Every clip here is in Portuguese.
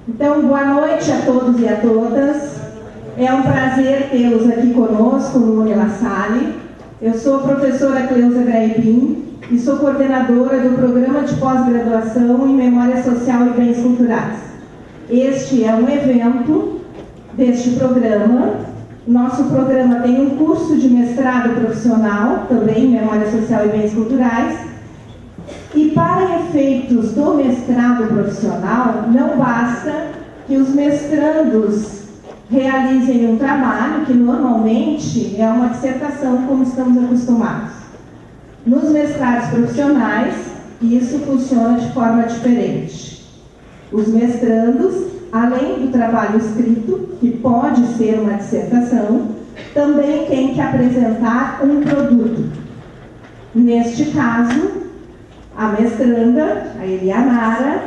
Então, boa noite a todos e a todas. É um prazer tê-los aqui conosco no UniLaSalle. Eu sou a professora Cleusa Graipin e sou coordenadora do Programa de Pós-Graduação em Memória Social e Bens Culturais. Este é um evento deste programa. Nosso programa tem um curso de mestrado profissional, também em Memória Social e Bens Culturais. E para efeitos do mestrado profissional, não basta que os mestrandos realizem um trabalho, que normalmente é uma dissertação, como estamos acostumados. Nos mestrados profissionais, isso funciona de forma diferente. Os mestrandos, além do trabalho escrito, que pode ser uma dissertação, também têm que apresentar um produto. Neste caso, a mestranda, a Elianara,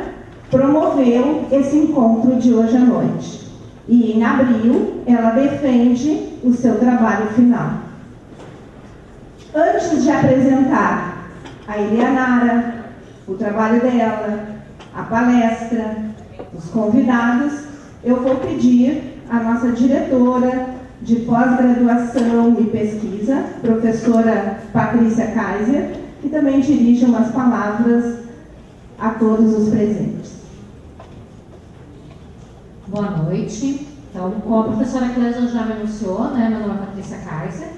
promoveu esse encontro de hoje à noite. E em abril, ela defende o seu trabalho final. Antes de apresentar a Elianara, o trabalho dela, a palestra, os convidados, eu vou pedir à nossa diretora de pós-graduação e pesquisa, professora Patrícia Kaiser, que também dirige umas palavras a todos os presentes. Boa noite. Então, como a professora Cleusa já me anunciou, né, meu nome é Patrícia Kaiser.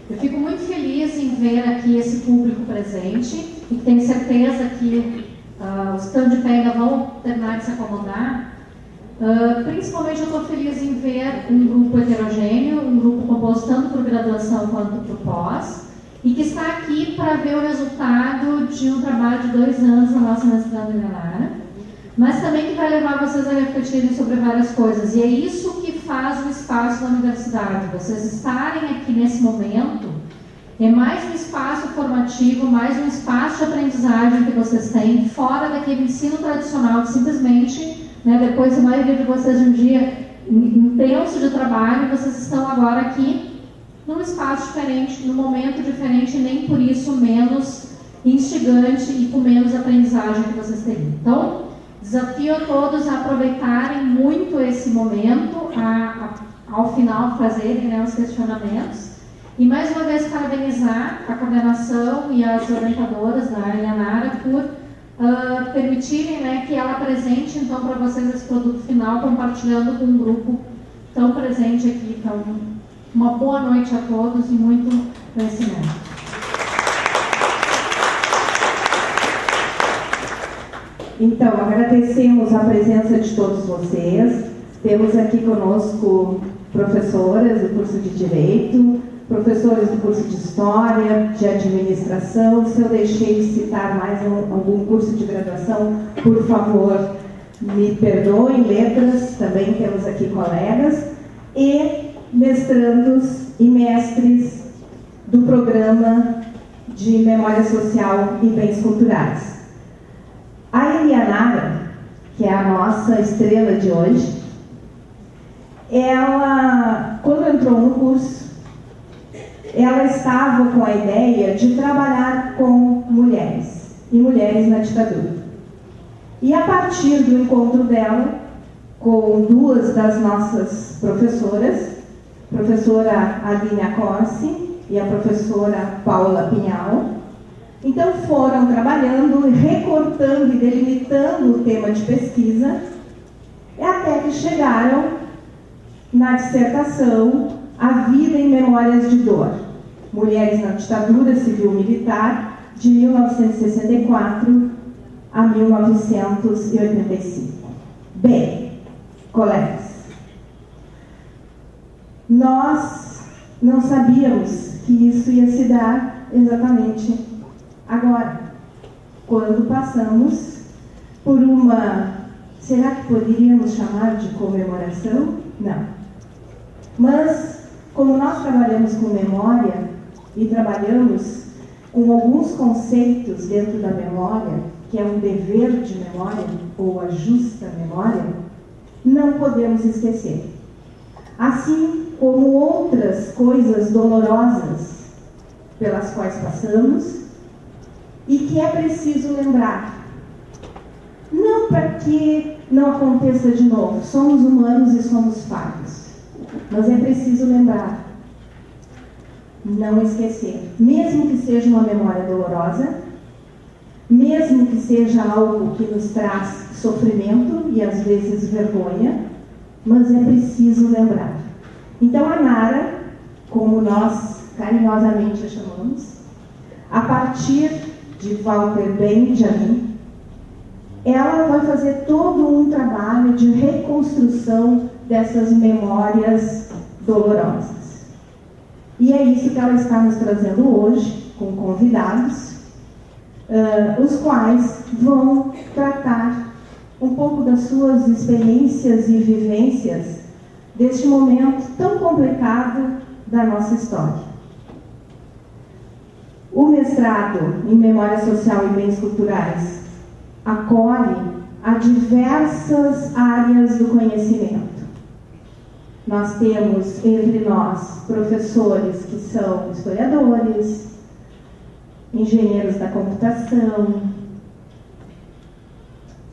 Eu fico muito feliz em ver aqui esse público presente e tenho certeza que os que estão de pé ainda vão terminar de se acomodar. Principalmente eu estou feliz em ver um grupo heterogêneo, um grupo composto tanto por graduação quanto por pós, e que está aqui para ver o resultado de um trabalho de 2 anos na nossa mestranda Elianara, mas também que vai levar vocês a refletirem sobre várias coisas. E é isso que faz o espaço da universidade. Vocês estarem aqui nesse momento é mais um espaço formativo, mais um espaço de aprendizagem que vocês têm, fora daquele ensino tradicional que simplesmente, depois a maioria de vocês de um dia intenso de trabalho, vocês estão agora aqui num espaço diferente, num momento diferente, nem por isso menos instigante e com menos aprendizagem que vocês teriam. Então, desafio a todos a aproveitarem muito esse momento, ao final fazerem os questionamentos. E mais uma vez parabenizar a coordenação e as orientadoras da Elianara por permitirem que ela apresente então para vocês esse produto final, compartilhando com um grupo tão presente aqui. Então, uma boa noite a todos e muito conhecimento. Então, agradecemos a presença de todos vocês. Temos aqui conosco professoras do curso de Direito, professores do curso de História, de Administração. Se eu deixei de citar mais algum curso de graduação, por favor, me perdoem. Letras, também temos aqui colegas. E mestrandos e mestres do Programa de Memória Social e Bens Culturais. A Elianara, que é a nossa estrela de hoje, ela, quando entrou no curso, ela estava com a ideia de trabalhar com mulheres, e mulheres na ditadura. E a partir do encontro dela com 2 das nossas professoras, a professora Aline Acorsi e a professora Paula Pinhal, então foram trabalhando, recortando e delimitando o tema de pesquisa, até que chegaram na dissertação A Vida em Memórias de Dor, Mulheres na Ditadura Civil-Militar, de 1964 a 1985. Bem, colegas, nós não sabíamos que isso ia se dar exatamente agora, quando passamos por uma, será que poderíamos chamar de comemoração? Não. Mas, como nós trabalhamos com memória e trabalhamos com alguns conceitos dentro da memória, que é um dever de memória, ou a justa memória, não podemos esquecer. Assim como outras coisas dolorosas pelas quais passamos, e que é preciso lembrar, não para que não aconteça de novo. Somos humanos e somos falhos. Mas é preciso lembrar, não esquecer, mesmo que seja uma memória dolorosa, mesmo que seja algo que nos traz sofrimento e às vezes vergonha, mas é preciso lembrar. Então a Nara, como nós carinhosamente a chamamos, a partir de Walter Benjamin, ela vai fazer todo um trabalho de reconstrução dessas memórias dolorosas. E é isso que ela está nos trazendo hoje, com convidados, os quais vão tratar um pouco das suas experiências e vivências deste momento tão complicado da nossa história. O mestrado em Memória Social e Bens Culturais acolhe a diversas áreas do conhecimento. Nós temos entre nós professores que são historiadores, engenheiros da computação,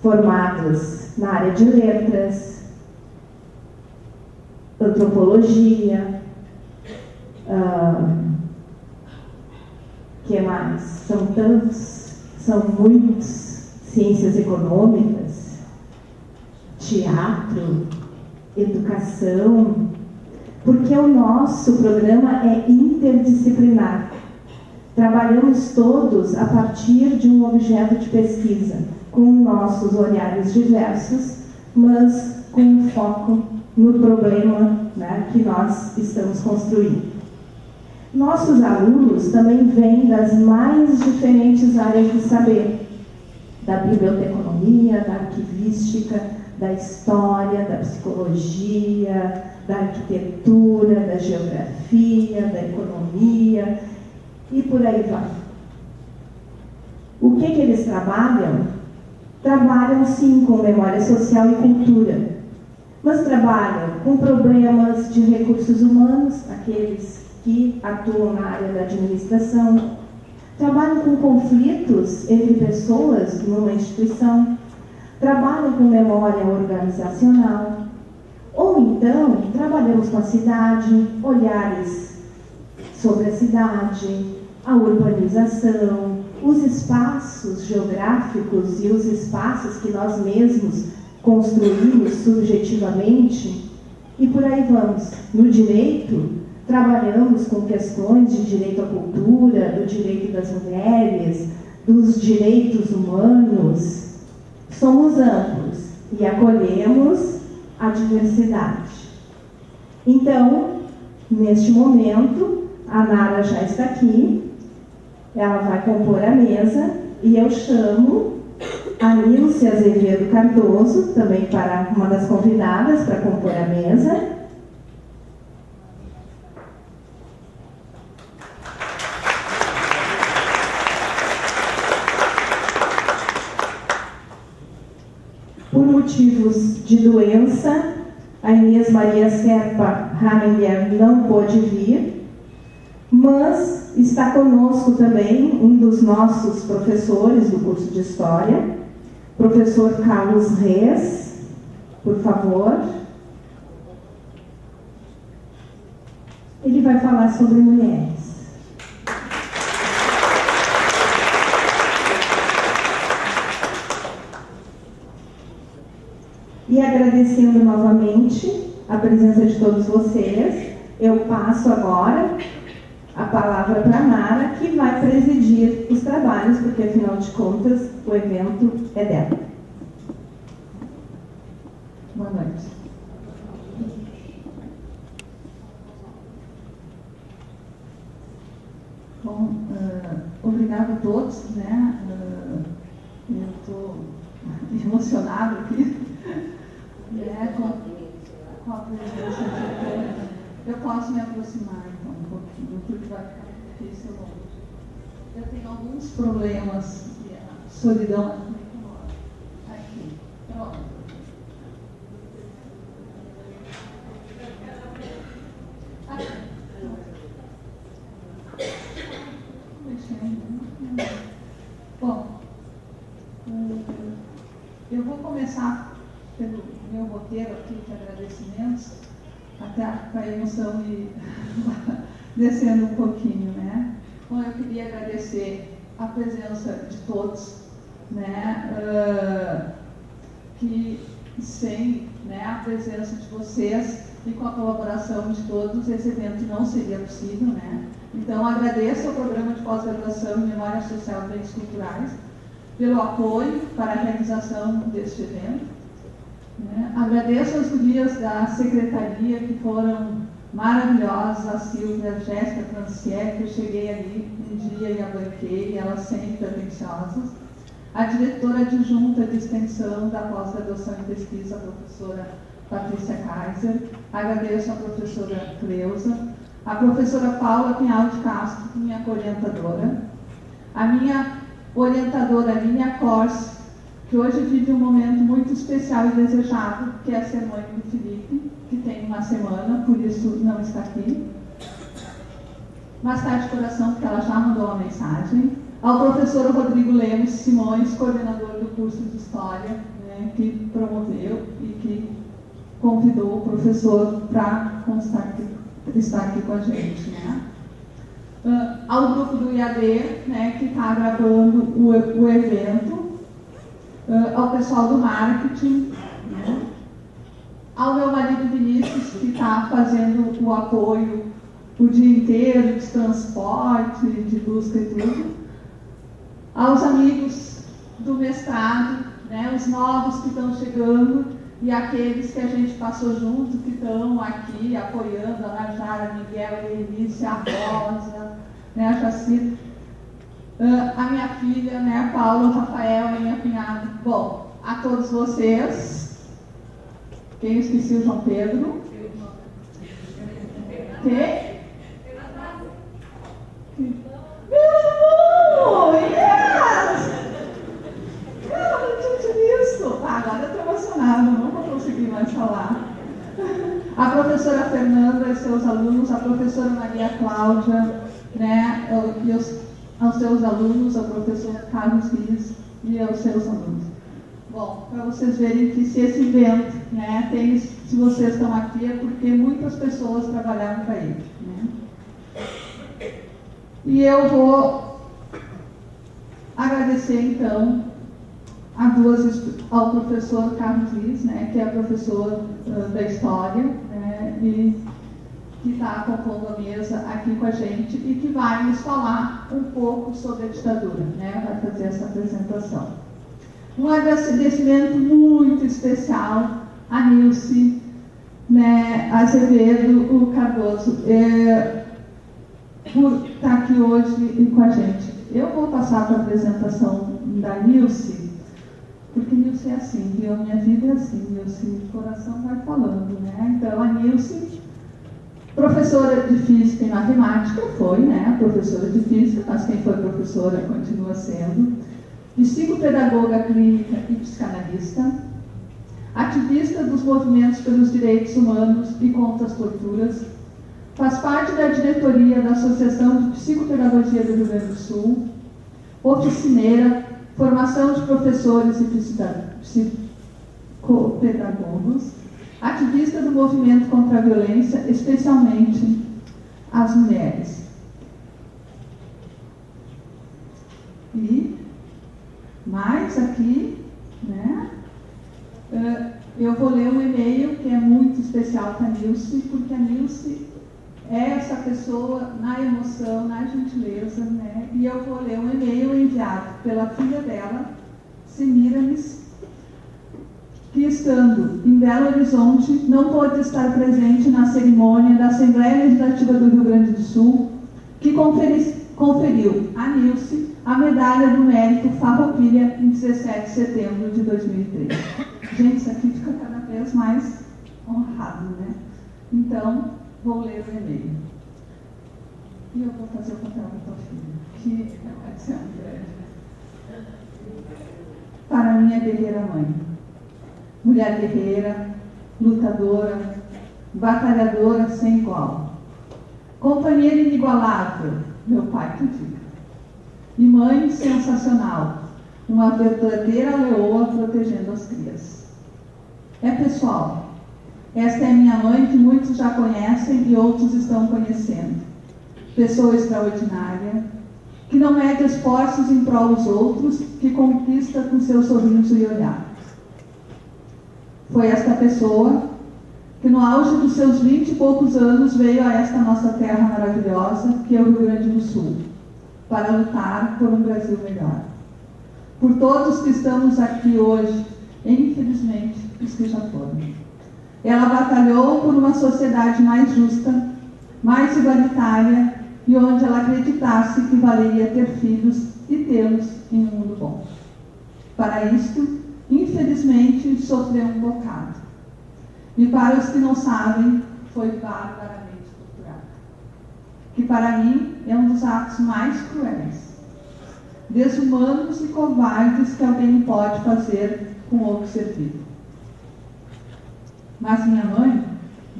formados na área de letras, antropologia, que mais? São tantos, são muitos, ciências econômicas, teatro, educação, porque o nosso programa é interdisciplinar. Trabalhamos todos a partir de um objeto de pesquisa, com nossos olhares diversos, mas com um foco no problema, né, que nós estamos construindo. Nossos alunos também vêm das mais diferentes áreas do saber, da biblioteconomia, da arquivística, da história, da psicologia, da arquitetura, da geografia, da economia, e por aí vai. O que eles trabalham? Trabalham sim com memória social e cultura, mas trabalham com problemas de recursos humanos, aqueles que atuam na área da administração, trabalham com conflitos entre pessoas numa instituição, trabalham com memória organizacional, ou então trabalhamos com a cidade, olhares sobre a cidade, a urbanização, os espaços geográficos e os espaços que nós mesmos construímos subjetivamente, e por aí vamos. No direito, trabalhamos com questões de direito à cultura, do direito das mulheres, dos direitos humanos. Somos amplos e acolhemos a diversidade. Então, neste momento, a Nara já está aqui, ela vai compor a mesa e eu chamo a Nilce Azevedo Cardoso, também para uma das convidadas para compor a mesa. Por motivos de doença, a Inês Maria Serpa Haminger não pôde vir, mas está conosco também um dos nossos professores do curso de História, professor Carlos Reis, por favor. Ele vai falar sobre mulheres. E agradecendo novamente a presença de todos vocês, eu passo agora a palavra para a Nara, que vai presidir os trabalhos, porque afinal de contas o evento é dela. Boa noite. Bom, obrigado a todos, né? Eu estou emocionada aqui. Com a presença de... Eu posso me aproximar então um pouquinho, porque vai ficar difícil longe. Eu tenho alguns problemas de solidão aqui. Pronto. Bom, eu vou vou começar pelo meu roteiro aqui de agradecimentos, até para a emoção ir descendo um pouquinho, né? Bom, eu queria agradecer a presença de todos, né? Que sem, né, a presença de vocês e com a colaboração de todos, esse evento não seria possível, né? Então, agradeço ao Programa de Pós-Graduação em Memória Social e Bens Culturais pelo apoio para a realização deste evento. Né? Agradeço às gurias da Secretaria, que foram maravilhosas, a Silvia, a Jéssica, a Franciele, que eu cheguei ali um dia e a banquei, elas sempre atenciosas. A diretora adjunta de extensão da pós-graduação em pesquisa, a professora Patrícia Kaiser. Agradeço à professora Cleusa, a professora Paula Pinhal de Castro, minha orientadora, a minha orientadora Línia Corse, que hoje vive um momento muito especial e desejado, que é a cerimônia do Felipe, que tem uma semana, por isso não está aqui. Mas está de coração, porque ela já mandou uma mensagem. Ao professor Rodrigo Lemos Simões, coordenador do curso de História, né, que promoveu e que convidou o professor para estar aqui com a gente. Né? Ao grupo do IAD, né, que está gravando o evento, ao pessoal do marketing, né, ao meu marido Vinícius, que está fazendo o apoio o dia inteiro de transporte, de busca e tudo, aos amigos do mestrado, né, os novos que estão chegando e aqueles que a gente passou junto, que estão aqui apoiando, a Najara, a Miguel, a Elícia, a Rosa, né, a Jacir, a minha filha, né, a Paula, o Rafael, a minha cunhada. Bom, a todos vocês, quem esqueci o João Pedro? Quem? Meu irmão! Yes! Eu não tinha te visto. Agora eu estou emocionada, não vou conseguir mais falar. A professora Fernanda e seus alunos, a professora Maria Cláudia, né, e aos seus alunos, ao professor Carlos Rios e aos seus alunos. Bom, para vocês verem que se esse evento, né, se vocês estão aqui, é porque muitas pessoas trabalharam para ele. Né? E eu vou agradecer, então, ao professor Carlos Rios, né, que é professor da História, né, e que está compondo a mesa aqui com a gente e que vai nos falar um pouco sobre a ditadura, né, vai fazer essa apresentação. Um agradecimento muito especial a Nilce, né, Azevedo, o Cardoso, por estar aqui hoje com a gente. Eu vou passar para a apresentação da Nilce, porque Nilce é assim, viu? A minha vida é assim, Nilce, o coração vai falando, né? Então, a Nilce, professora de Física e Matemática, foi, né? Professora de Física, mas quem foi professora continua sendo. Psicopedagoga clínica e psicanalista. Ativista dos movimentos pelos direitos humanos e contra as torturas. Faz parte da diretoria da Associação de Psicopedagogia do Rio Grande do Sul. Oficineira, formação de professores e psicopedagogos. Ativista do movimento contra a violência, especialmente as mulheres. E mais aqui, né, eu vou ler um e-mail que é muito especial para a Nilce, porque a Nilce é essa pessoa na emoção, na gentileza, né, e eu vou ler um e-mail enviado pela filha dela, Semiramis, que estando em Belo Horizonte, não pôde estar presente na cerimônia da Assembleia Legislativa do Rio Grande do Sul, que conferiu a Nilce a medalha do mérito Farroupilha em 17 de setembro de 2003. Gente, isso aqui fica cada vez mais honrado, né? Então, vou ler o e-mail. E eu vou fazer o papel da tua filha, que vai ser André. Para minha guerreira mãe. Mulher guerreira, lutadora, batalhadora sem igual. Companheira inigualável, meu pai que diga. E mãe sensacional, uma verdadeira leoa protegendo as crias. Pessoal, esta é minha mãe, que muitos já conhecem e outros estão conhecendo. Pessoa extraordinária, que não mede esforços em prol dos outros, que conquista com seu sorriso e olhar. Foi esta pessoa que no auge dos seus 20 e poucos anos veio a esta nossa terra maravilhosa, que é o Rio Grande do Sul, para lutar por um Brasil melhor. Por todos que estamos aqui hoje, e infelizmente os que já foram. Ela batalhou por uma sociedade mais justa, mais igualitária e onde ela acreditasse que valeria ter filhos e tê-los em um mundo bom. Para isto, infelizmente, sofreu um bocado. E para os que não sabem, foi barbaramente torturada. Que para mim é um dos atos mais cruéis, desumanos e covardes que alguém pode fazer com outro ser vivo. Mas minha mãe,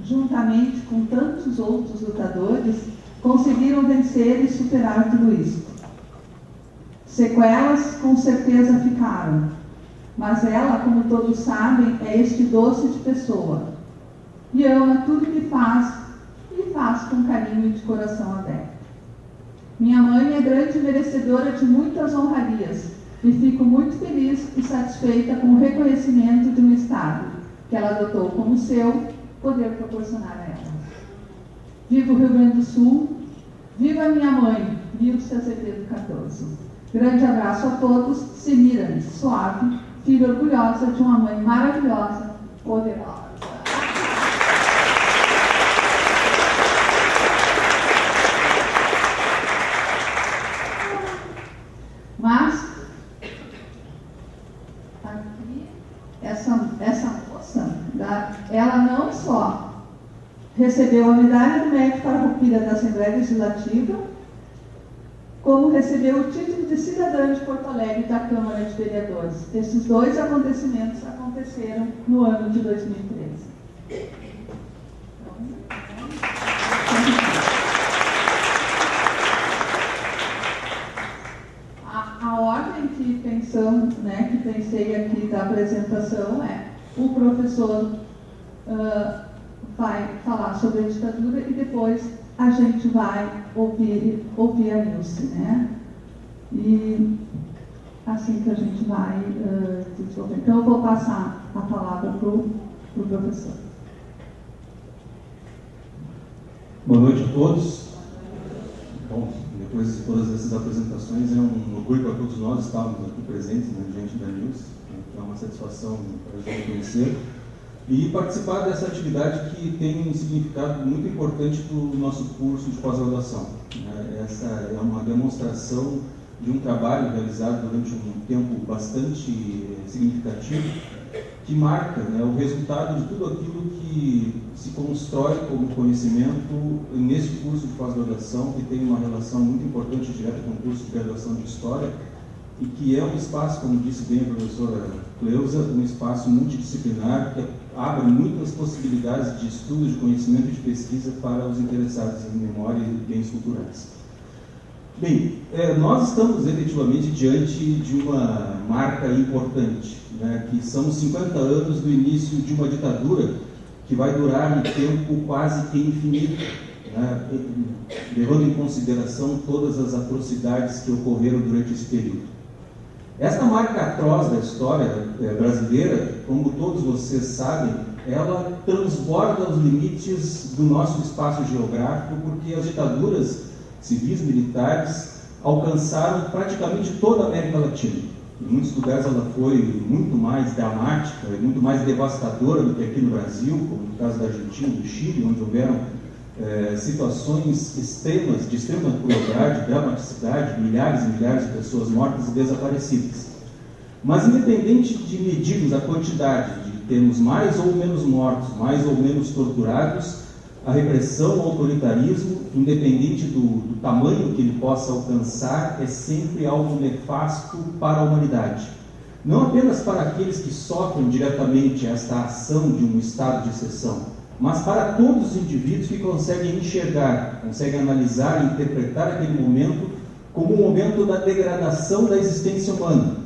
juntamente com tantos outros lutadores, conseguiram vencer e superar tudo isso. Sequelas com certeza ficaram, mas ela, como todos sabem, é este doce de pessoa e ama tudo que faz e faz com carinho e de coração aberto. Minha mãe é grande merecedora de muitas honrarias e fico muito feliz e satisfeita com o reconhecimento de um Estado que ela adotou como seu, poder proporcionar a ela. Viva o Rio Grande do Sul, viva a minha mãe, Nilce Azevedo Cardoso. Grande abraço a todos, Semira Suave, filha orgulhosa de uma mãe maravilhosa, poderosa. Mas, aqui, essa moça, ela não só recebeu a medalha do mérito para a Farroupilha da Assembleia Legislativa, como recebeu o título de cidadã de Porto Alegre da Câmara de Vereadores. Esses dois acontecimentos aconteceram no ano de 2013. A ordem que pensamos, né, que pensei aqui da apresentação é: o professor vai falar sobre a ditadura e depois a gente vai ouvir a Nilce, né? E assim que a gente vai desenvolver. Então eu vou passar a palavra para o professor. Boa noite a todos. Bom, depois de todas essas apresentações, é um orgulho para todos nós estarmos aqui presentes, né, diante da Nilce. É uma satisfação para a gente conhecer e participar dessa atividade que tem um significado muito importante para o nosso curso de pós-graduação. Essa é uma demonstração de um trabalho realizado durante um tempo bastante significativo, que marca, né, o resultado de tudo aquilo que se constrói como conhecimento nesse curso de pós-graduação, que tem uma relação muito importante direta com o curso de graduação de História, e que é um espaço, como disse bem a professora Cleusa, um espaço multidisciplinar que abre muitas possibilidades de estudo, de conhecimento e de pesquisa para os interessados em memória e bens culturais. Bem, nós estamos efetivamente diante de uma marca importante, né, que são 50 anos do início de uma ditadura que vai durar um tempo quase que infinito, né, levando em consideração todas as atrocidades que ocorreram durante esse período. Esta marca atroz da história brasileira, como todos vocês sabem, ela transborda os limites do nosso espaço geográfico, porque as ditaduras civis militares alcançaram praticamente toda a América Latina. Em muitos lugares ela foi muito mais dramática e muito mais devastadora do que aqui no Brasil, como no caso da Argentina e do Chile, onde houveram situações extremas, de extrema crueldade, dramaticidade, milhares e milhares de pessoas mortas e desaparecidas. Mas independente de medirmos a quantidade, de termos mais ou menos mortos, mais ou menos torturados, a repressão, o autoritarismo, independente do tamanho que ele possa alcançar, é sempre algo nefasto para a humanidade. Não apenas para aqueles que sofrem diretamente esta ação de um estado de exceção, mas para todos os indivíduos que conseguem enxergar, conseguem analisar e interpretar aquele momento como um momento da degradação da existência humana,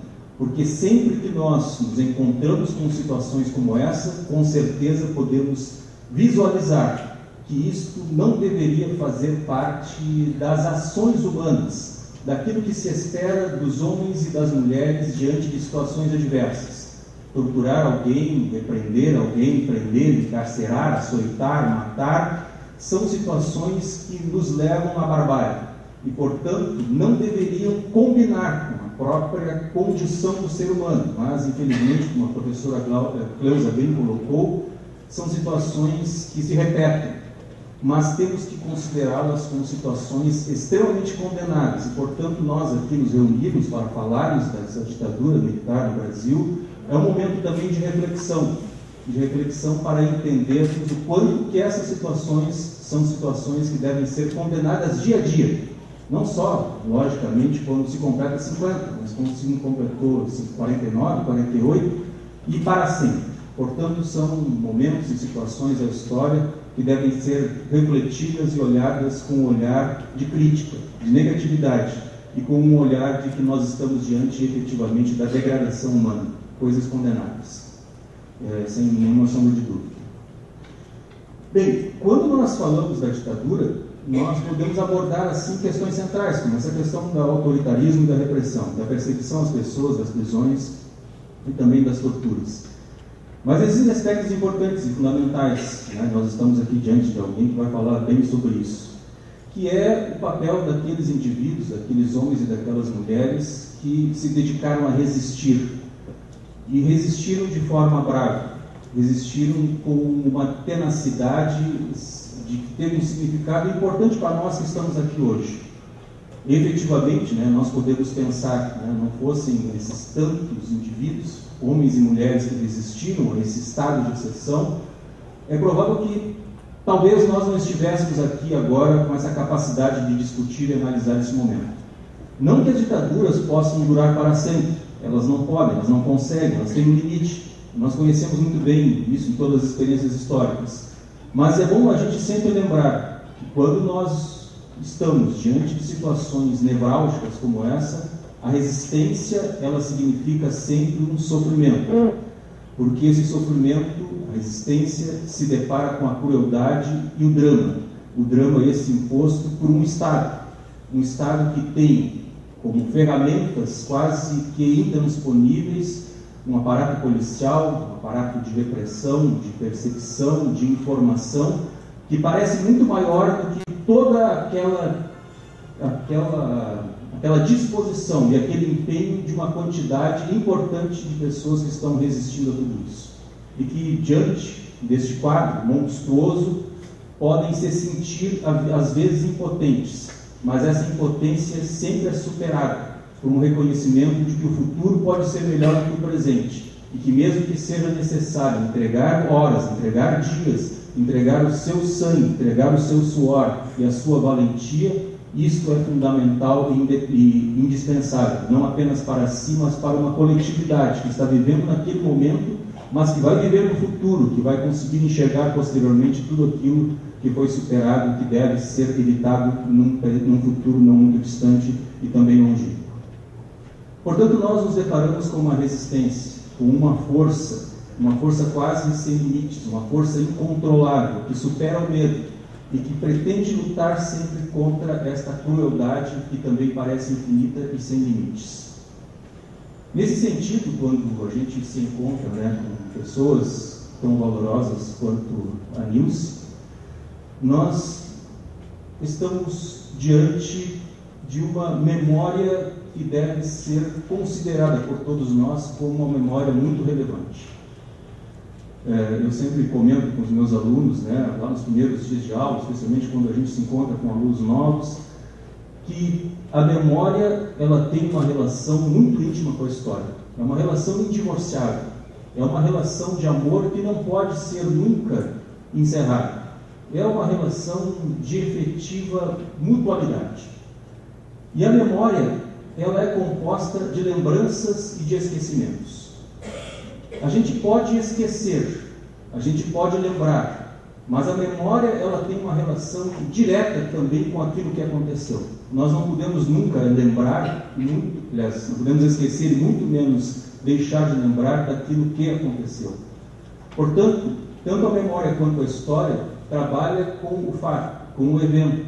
porque sempre que nós nos encontramos com situações como essa, com certeza podemos visualizar que isto não deveria fazer parte das ações humanas, daquilo que se espera dos homens e das mulheres diante de situações adversas. Torturar alguém, repreender alguém, prender, encarcerar, açoitar, matar, são situações que nos levam à barbárie e, portanto, não deveriam combinar com a própria condição do ser humano. Mas, infelizmente, como a professora Cleusa bem colocou, são situações que se repetem, mas temos que considerá-las como situações extremamente condenáveis e, portanto, nós aqui nos reunimos para falarmos dessa ditadura militar no Brasil. É um momento também de reflexão para entendermos o quanto que essas situações são situações que devem ser condenadas dia a dia. Não só, logicamente, quando se completa 50, mas quando se completou 49, 48 e para sempre. Portanto, são momentos e situações da história que devem ser refletidas e olhadas com um olhar de crítica, de negatividade e com um olhar de que nós estamos diante efetivamente da degradação humana, coisas condenáveis, sem nenhuma sombra de dúvida. Bem, quando nós falamos da ditadura, nós podemos abordar assim questões centrais, como essa questão do autoritarismo e da repressão, da perseguição às pessoas, das prisões e também das torturas. Mas existem aspectos importantes e fundamentais, né? Nós estamos aqui diante de alguém que vai falar bem sobre isso, que é o papel daqueles indivíduos, daqueles homens e daquelas mulheres que se dedicaram a resistir, e resistiram de forma brava, resistiram com uma tenacidade de que teve um significado importante para nós que estamos aqui hoje. Efetivamente, né, nós podemos pensar que não fossem esses tantos indivíduos, homens e mulheres que resistiram a esse estado de exceção, é provável que talvez nós não estivéssemos aqui agora com essa capacidade de discutir e analisar esse momento. Não que as ditaduras possam durar para sempre, elas não podem, elas não conseguem, elas têm um limite. Nós conhecemos muito bem isso em todas as experiências históricas. Mas é bom a gente sempre lembrar que quando nós estamos diante de situações nevrálgicas como essa, a resistência, ela significa sempre um sofrimento. Porque esse sofrimento, a resistência, se depara com a crueldade e o drama. O drama esse imposto por um Estado que tem como ferramentas quase que ainda disponíveis um aparato policial, um aparato de repressão, de perseguição, de informação, que parece muito maior do que toda aquela disposição e aquele empenho de uma quantidade importante de pessoas que estão resistindo a tudo isso. E que, diante deste quadro monstruoso, podem se sentir, às vezes, impotentes, mas essa impotência sempre é superada por um reconhecimento de que o futuro pode ser melhor que o presente, e que mesmo que seja necessário entregar horas, entregar dias, entregar o seu sangue, entregar o seu suor e a sua valentia, isto é fundamental e indispensável, não apenas para si, mas para uma coletividade que está vivendo naquele momento, mas que vai viver no futuro, que vai conseguir enxergar posteriormente tudo aquilo que foi superado, que deve ser evitado num futuro não muito distante e também longínquo. Portanto, nós nos deparamos com uma resistência, com uma força quase sem limites, uma força incontrolável, que supera o medo e que pretende lutar sempre contra esta crueldade que também parece infinita e sem limites. Nesse sentido, quando a gente se encontra com pessoas tão valorosas quanto a Nilce, nós estamos diante de uma memória que deve ser considerada por todos nós como uma memória muito relevante. Eu sempre comento com os meus alunos, lá nos primeiros dias de aula, especialmente quando a gente se encontra com alunos novos, que a memória ela tem uma relação muito íntima com a história. É uma relação indivociável. É uma relação de amor que não pode ser nunca encerrada. É uma relação de efetiva mutualidade. E a memória, ela é composta de lembranças e de esquecimentos. A gente pode esquecer, a gente pode lembrar, Mas a memória, ela tem uma relação direta também com aquilo que aconteceu. Nós não podemos nunca lembrar, aliás, não podemos esquecer, muito menos deixar de lembrar daquilo que aconteceu. Portanto, tanto a memória quanto a história trabalha com o fato, com o evento.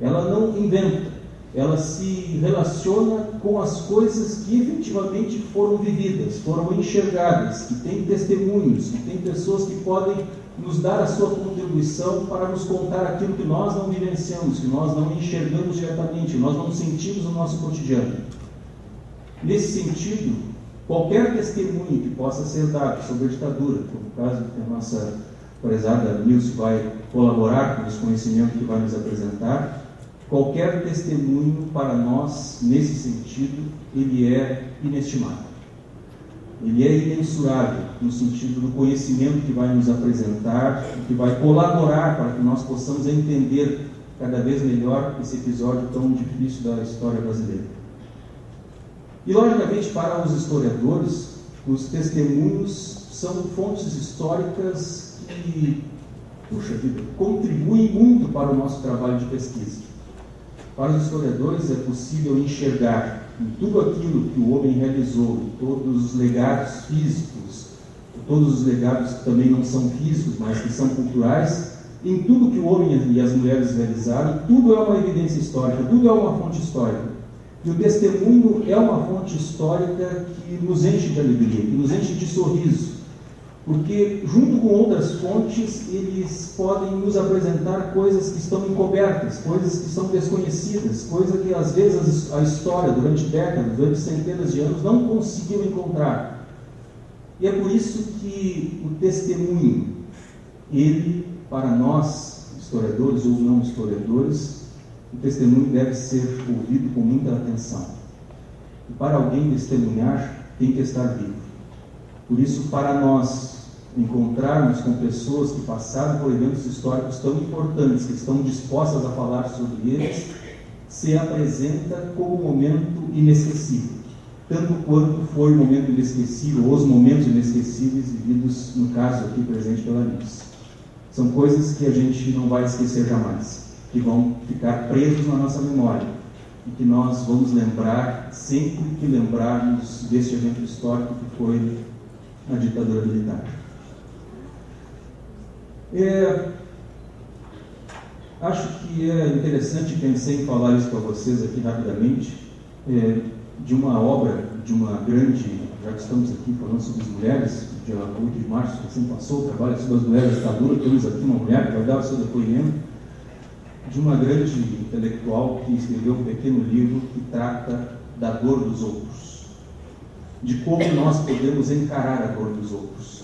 Ela não inventa, ela se relaciona com as coisas que efetivamente foram vividas, foram enxergadas, que têm testemunhos, que têm pessoas que podem nos dar a sua contribuição para nos contar aquilo que nós não vivenciamos, que nós não enxergamos diretamente, nós não sentimos no nosso cotidiano. Nesse sentido, qualquer testemunho que possa ser dado sobre a ditadura, como o caso que a nossa prezada Nilce vai colaborar com esse conhecimento que vai nos apresentar, qualquer testemunho para nós, nesse sentido, ele é inestimável. Ele é imensurável no sentido do conhecimento que vai nos apresentar, que vai colaborar para que nós possamos entender cada vez melhor esse episódio tão difícil da história brasileira. E, logicamente, para os historiadores, os testemunhos são fontes históricas que, puxa vida, contribuem muito para o nosso trabalho de pesquisa. Para os historiadores é possível enxergar em tudo aquilo que o homem realizou, em todos os legados físicos, todos os legados que também não são físicos, mas que são culturais, em tudo que o homem e as mulheres realizaram, tudo é uma evidência histórica, tudo é uma fonte histórica. E o testemunho é uma fonte histórica que nos enche de alegria, que nos enche de sorriso, porque, junto com outras fontes, eles podem nos apresentar coisas que estão encobertas, coisas que são desconhecidas, coisas que, às vezes, a história, durante décadas, durante centenas de anos, não conseguiu encontrar. E é por isso que o testemunho, ele, para nós, historiadores ou não historiadores, o testemunho deve ser ouvido com muita atenção. E para alguém testemunhar, tem que estar vivo. Por isso, para nós encontrarmos com pessoas que passaram por eventos históricos tão importantes, que estão dispostas a falar sobre eles, se apresenta como um momento inesquecível, tanto quanto foi o momento inesquecível, ou os momentos inesquecíveis vividos, no caso aqui presente pela Nilce. São coisas que a gente não vai esquecer jamais, que vão ficar presos na nossa memória, e que nós vamos lembrar sempre que lembrarmos deste evento histórico que foi a ditadura militar. Acho que é interessante, pensei em falar isso para vocês aqui rapidamente, de uma obra, de uma grande, já que estamos aqui falando sobre as mulheres, dia 8 de março, recém passou, o trabalho sobre as mulheres da ditadura, temos aqui uma mulher que vai dar o seu depoimento, de uma grande intelectual que escreveu um pequeno livro que trata da dor dos outros, de como nós podemos encarar a dor dos outros.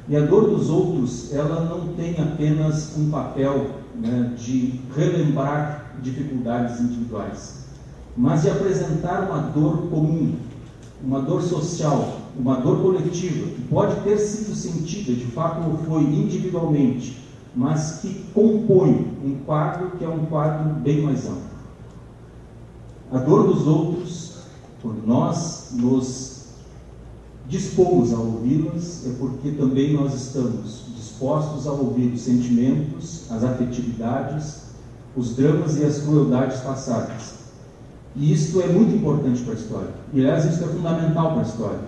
E a dor dos outros, ela não tem apenas um papel, né, de relembrar dificuldades individuais, mas de apresentar uma dor comum, uma dor social, uma dor coletiva, que pode ter sido sentida, de fato não foi individualmente, mas que compõe um quadro que é um quadro bem mais amplo. A dor dos outros, quando nós nos dispomos a ouvi-las, é porque também nós estamos dispostos a ouvir os sentimentos, as afetividades, os dramas e as crueldades passadas. E isto é muito importante para a história. E, aliás, isso é fundamental para a história,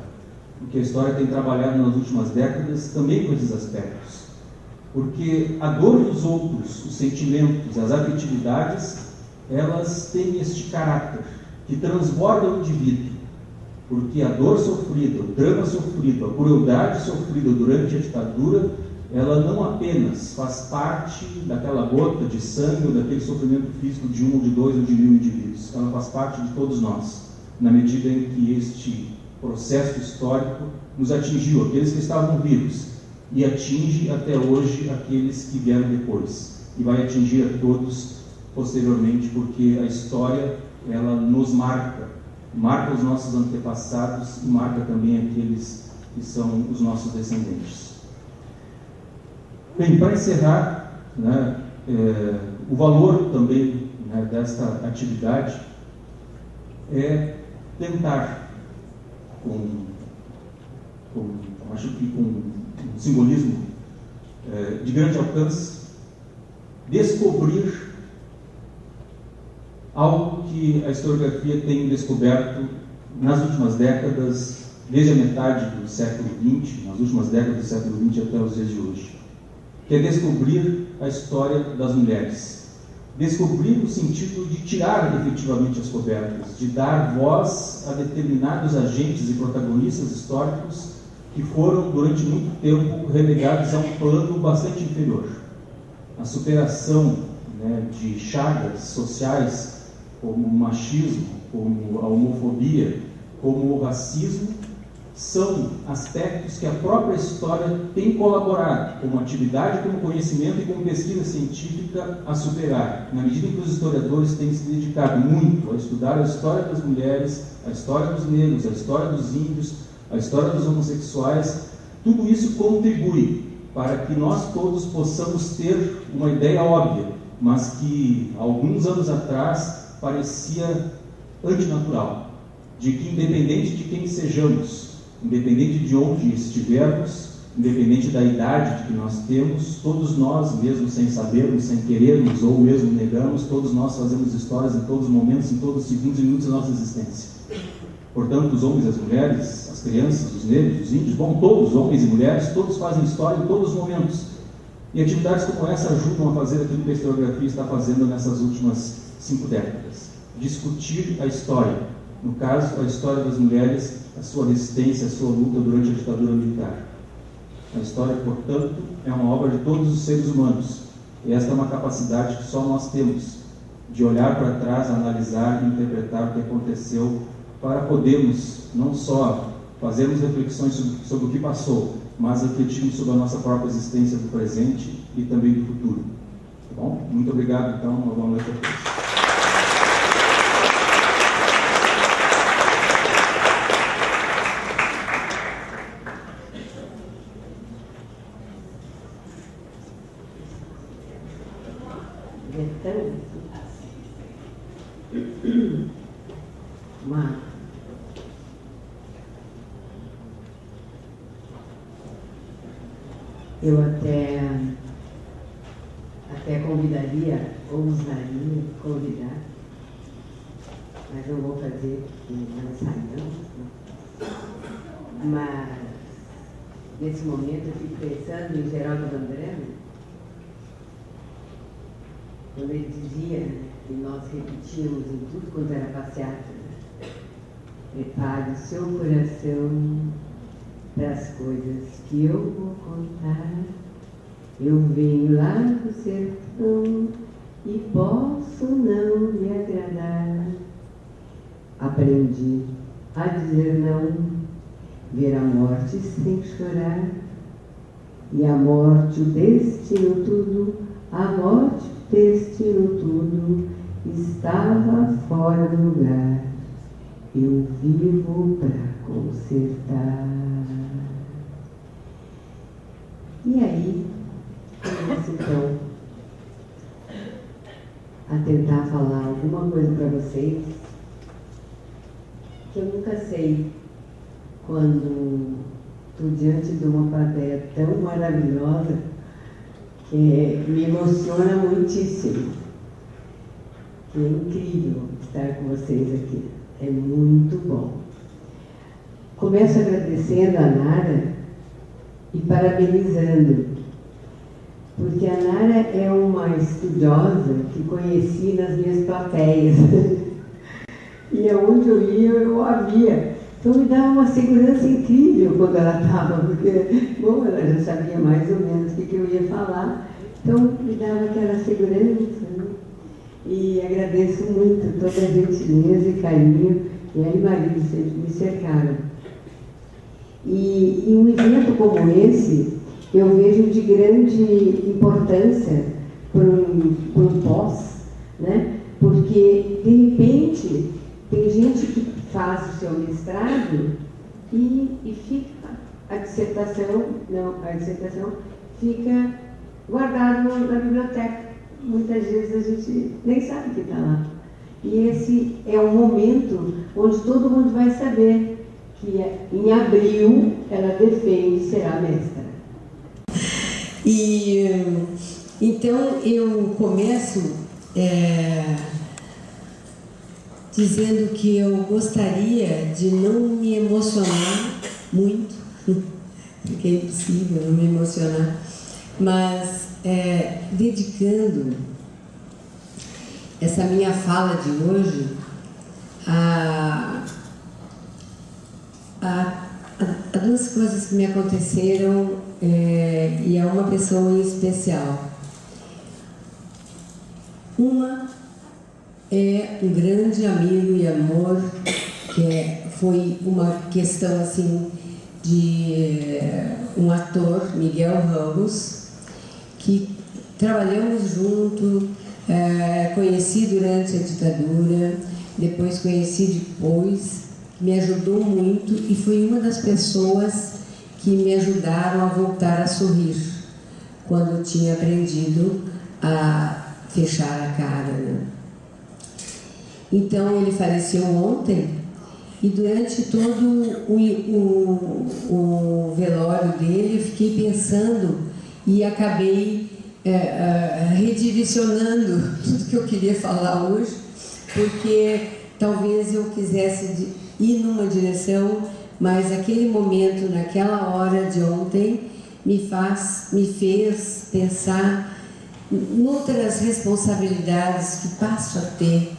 porque a história tem trabalhado nas últimas décadas também com esses aspectos. Porque a dor dos outros, os sentimentos, as afetividades, elas têm este caráter que transborda o indivíduo. Porque a dor sofrida, o drama sofrido, a crueldade sofrida durante a ditadura, ela não apenas faz parte daquela gota de sangue ou daquele sofrimento físico de 1 ou de 2 ou de 1000 indivíduos. Ela faz parte de todos nós, na medida em que este processo histórico nos atingiu, aqueles que estavam vivos, e atinge até hoje aqueles que vieram depois, e vai atingir a todos posteriormente, porque a história, ela nos marca os nossos antepassados e marca também aqueles que são os nossos descendentes. Bem, para encerrar, né, o valor também, né, desta atividade é tentar, acho que com um simbolismo de grande alcance, descobrir algo que a historiografia tem descoberto nas últimas décadas, desde a metade do século XX, nas últimas décadas do século XX até os dias de hoje, que é descobrir a história das mulheres. Descobrir no sentido de tirar efetivamente as cobertas, de dar voz a determinados agentes e protagonistas históricos que foram, durante muito tempo, relegados a um plano bastante inferior. A superação, né, de chagas sociais, como o machismo, como a homofobia, como o racismo, são aspectos que a própria história tem colaborado, como atividade, como conhecimento e como pesquisa científica, a superar. Na medida em que os historiadores têm se dedicado muito a estudar a história das mulheres, a história dos negros, a história dos índios, a história dos homossexuais, tudo isso contribui para que nós todos possamos ter uma ideia óbvia, mas que alguns anos atrás parecia antinatural, de que independente de quem sejamos, independente de onde estivermos, independente da idade que nós temos, todos nós, mesmo sem sabermos, sem querermos ou mesmo negamos, todos nós fazemos histórias em todos os momentos, em todos os segundos e minutos da nossa existência. Portanto, os homens e as mulheres, as crianças, os negros, os índios, bom, todos, homens e mulheres, todos fazem história em todos os momentos. E atividades como essa ajudam a fazer aquilo que a historiografia está fazendo nessas últimas 5 décadas. Discutir a história. No caso, a história das mulheres, a sua resistência, a sua luta durante a ditadura militar. A história, portanto, é uma obra de todos os seres humanos. E esta é uma capacidade que só nós temos, de olhar para trás, analisar e interpretar o que aconteceu, para podermos não só fazermos reflexões sobre o que passou, mas refletirmos sobre a nossa própria existência do presente e também do futuro. Tá bom? Muito obrigado, então. Uma boa noite a todos. Eu até convidaria, ousaria convidar, mas não vou fazer porque não ensaiamos. Mas, nesse momento, eu fico pensando em Geraldo Vandré, quando ele dizia, e nós repetíamos em tudo quando era passeata, prepare o seu coração para as coisas que eu vou contar. Eu venho lá do sertão e posso não lhe agradar. Aprendi a dizer não, ver a morte sem chorar. E a morte, o destino tudo, a morte, o destino tudo, estava fora do lugar. Eu vivo para consertar. E aí, começo então a tentar falar alguma coisa para vocês que eu nunca sei quando estou diante de uma plateia tão maravilhosa que me emociona muitíssimo. Que é incrível estar com vocês aqui. É muito bom. Começo agradecendo a Nara e parabenizando, porque a Nara é uma estudiosa que conheci nas minhas plateias. E aonde eu ia, eu a via. Então me dava uma segurança incrível quando ela estava, porque, bom, ela já sabia mais ou menos o que eu ia falar, então me dava aquela segurança, né? E agradeço muito toda a gentileza e carinho que ela e Maria me cercaram. E um evento como esse, eu vejo de grande importância para um pós, né? Porque, de repente, tem gente que faz o seu mestrado e fica, a dissertação fica guardada na biblioteca. Muitas vezes a gente nem sabe que está lá. E esse é um momento onde todo mundo vai saber que em abril ela defende será mestra. E então eu começo dizendo que eu gostaria de não me emocionar muito, porque é impossível não me emocionar, mas dedicando essa minha fala de hoje a duas coisas que me aconteceram e a uma pessoa em especial. Uma é um grande amigo e amor, que foi uma questão assim de um ator, Miguel Ramos, que trabalhamos junto, conheci durante a ditadura, depois conheci depois, me ajudou muito e foi uma das pessoas que me ajudaram a voltar a sorrir quando eu tinha aprendido a fechar a cara, né? Então ele faleceu ontem e durante todo o velório dele eu fiquei pensando e acabei redirecionando tudo que eu queria falar hoje, porque talvez eu quisesse ir numa direção, mas aquele momento, naquela hora de ontem, me fez pensar em outras responsabilidades que passo a ter,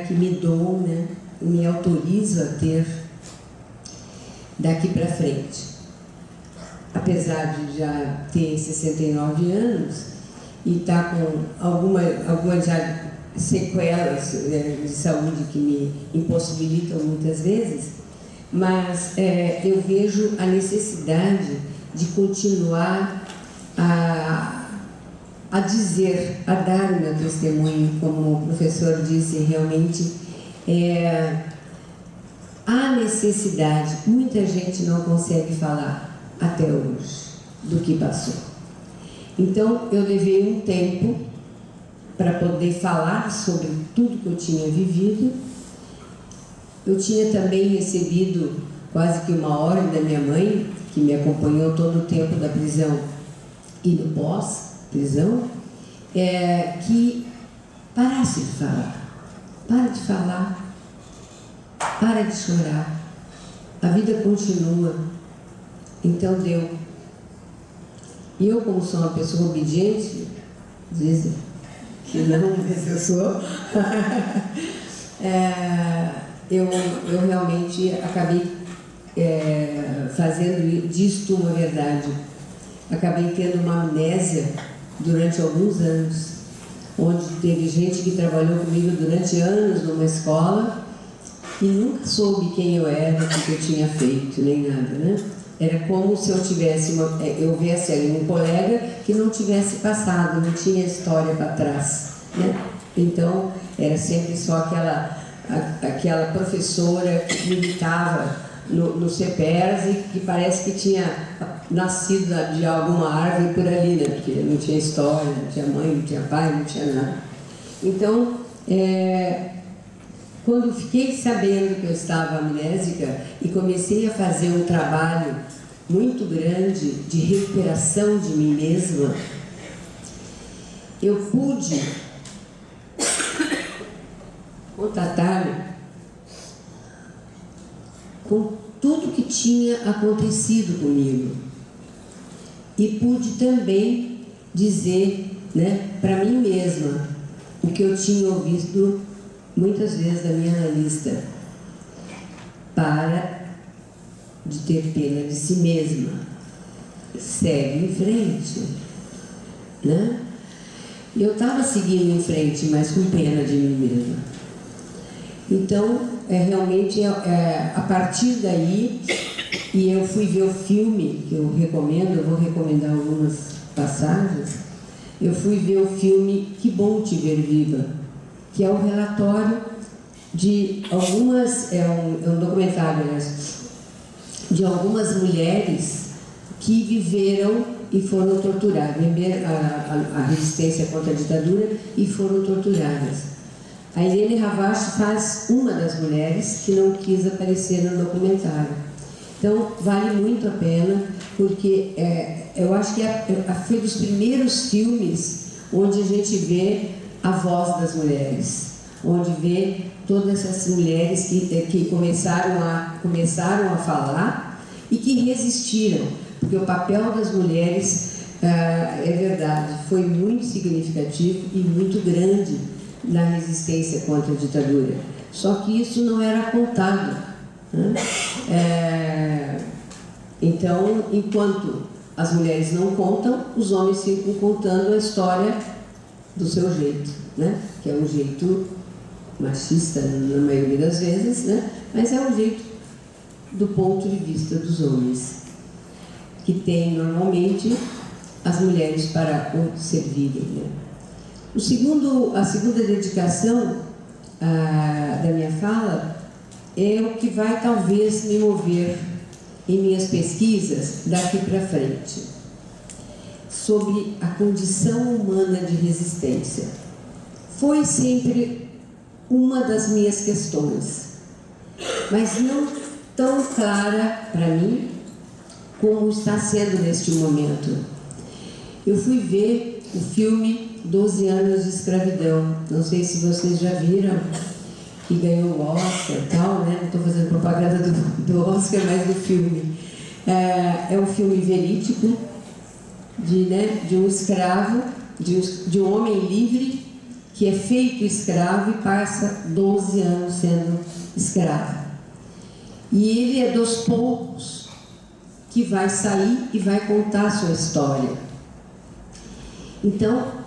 que me dou, né, me autorizo a ter daqui para frente. Apesar de já ter 69 anos e estar com alguma já sequelas de saúde que me impossibilitam muitas vezes, mas eu vejo a necessidade de continuar a dizer, a dar o meu testemunho, como o professor disse, realmente há necessidade, muita gente não consegue falar até hoje do que passou. Então eu levei um tempo para poder falar sobre tudo que eu tinha vivido. Eu tinha também recebido quase que uma ordem da minha mãe, que me acompanhou todo o tempo da prisão e do pós-prisão, que parasse de falar. Para de falar, para de chorar, a vida continua. Então deu. E eu, como sou uma pessoa obediente, dizem que não, mas eu sou, eu realmente acabei fazendo disto uma verdade. Acabei tendo uma amnésia durante alguns anos, onde teve gente que trabalhou comigo durante anos numa escola e nunca soube quem eu era, o que eu tinha feito, nem nada, né? Era como se eu tivesse eu viesse ali um colega que não tivesse passado, não tinha história para trás, né? Então era sempre só aquela professora que militava no CEPERS e que parece que tinha nascido de alguma árvore por ali, né? Porque não tinha história, não tinha mãe, não tinha pai, não tinha nada. Então, quando fiquei sabendo que eu estava amnésica e comecei a fazer um trabalho muito grande de recuperação de mim mesma, eu pude contatar com tudo que tinha acontecido comigo e pude também dizer, né, para mim mesma o que eu tinha ouvido muitas vezes da minha analista: para de ter pena de si mesma, segue em frente, né? E eu estava seguindo em frente, mas com pena de mim mesma. Então, realmente, a partir daí, e eu fui ver o filme, que eu recomendo, eu vou recomendar algumas passagens, eu fui ver o filme Que Bom Te Ver Viva, que é um relatório de algumas, é um documentário, aliás, de algumas mulheres que viveram e foram torturadas, a resistência contra a ditadura, e foram torturadas. A Irene Ravache faz uma das mulheres que não quis aparecer no documentário. Então, vale muito a pena, porque eu acho que foi dos primeiros filmes onde a gente vê a voz das mulheres, onde vê todas essas mulheres que começaram a falar e que resistiram, porque o papel das mulheres, é verdade, foi muito significativo e muito grande na resistência contra a ditadura. Só que isso não era contado, né? Então, enquanto as mulheres não contam, os homens ficam contando a história do seu jeito, né? Que é um jeito machista na maioria das vezes, né? Mas é um jeito do ponto de vista dos homens, que tem normalmente as mulheres para o servirem, né? A segunda dedicação da minha fala é o que vai talvez me mover em minhas pesquisas daqui para frente, sobre a condição humana de resistência. Foi sempre uma das minhas questões, mas não tão clara para mim como está sendo neste momento. Eu fui ver o filme 12 Anos de Escravidão, não sei se vocês já viram, que ganhou o Oscar e tal, né? Não estou fazendo propaganda do Oscar, mas do filme. É um filme verídico de um escravo, de um homem livre que é feito escravo e passa 12 anos sendo escravo. E ele é dos poucos que vai sair e vai contar a sua história. Então,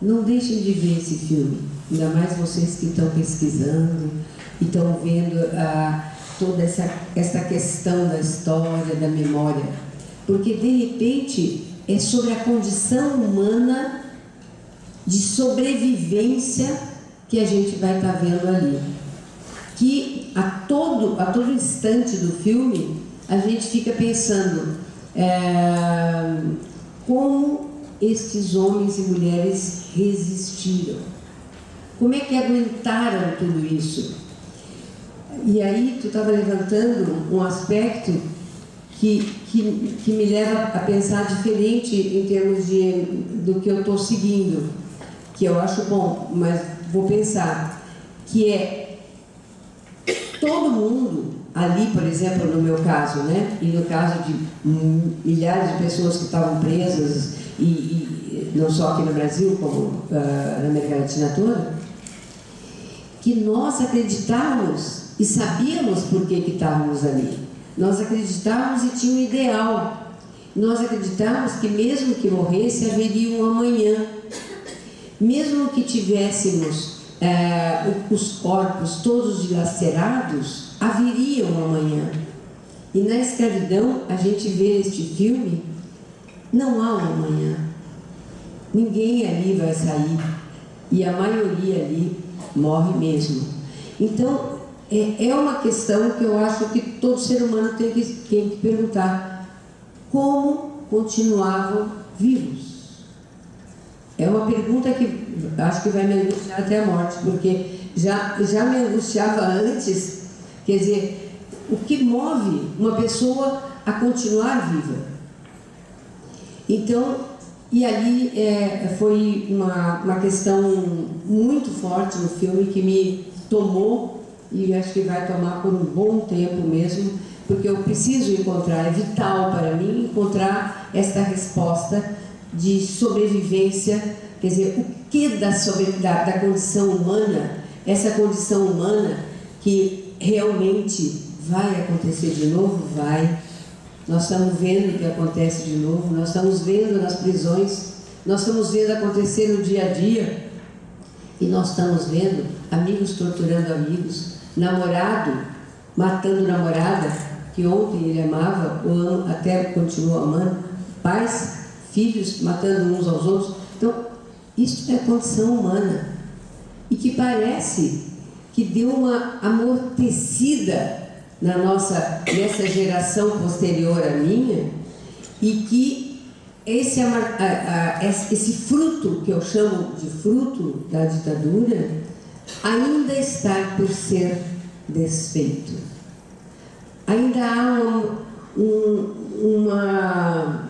não deixem de ver esse filme, ainda mais vocês que estão pesquisando e estão vendo toda essa questão da história, da memória, porque de repente é sobre a condição humana de sobrevivência que a gente vai estar vendo ali, que a todo instante do filme a gente fica pensando como estes homens e mulheres resistiram, como é que aguentaram tudo isso. E aí tu estava levantando um aspecto que me leva a pensar diferente em termos do que eu estou seguindo, que eu acho bom, mas vou pensar, que é todo mundo ali, por exemplo, no meu caso, né, e no caso de milhares de pessoas que estavam presas, e não só aqui no Brasil, como na América Latina toda, que nós acreditávamos e sabíamos por que estávamos ali. Nós acreditávamos e tinha um ideal. Nós acreditávamos que mesmo que morresse, haveria um amanhã. Mesmo que tivéssemos os corpos todos dilacerados, haveria um amanhã. E na escravidão, a gente vê este filme, não há um amanhã. Ninguém ali vai sair. E a maioria ali morre mesmo. Então, é uma questão que eu acho que todo ser humano tem que perguntar: como continuavam vivos? É uma pergunta que acho que vai me angustiar até a morte, porque já me angustiava antes. Quer dizer, o que move uma pessoa a continuar viva? Então, e ali foi uma questão muito forte no filme que me tomou, e acho que vai tomar por um bom tempo mesmo, porque eu preciso encontrar, é vital para mim encontrar esta resposta de sobrevivência, quer dizer, o que da condição humana, essa condição humana que realmente vai acontecer de novo, vai. Nós estamos vendo o que acontece de novo, nós estamos vendo nas prisões, nós estamos vendo acontecer no dia a dia, e nós estamos vendo amigos torturando amigos, namorado matando namorada, que ontem ele amava, ou até continua amando, pais, filhos matando uns aos outros. Então, isso é a condição humana, e que parece que deu uma amortecida nessa geração posterior à minha, e que esse fruto, que eu chamo de fruto da ditadura, ainda está por ser desfeito. ainda há uma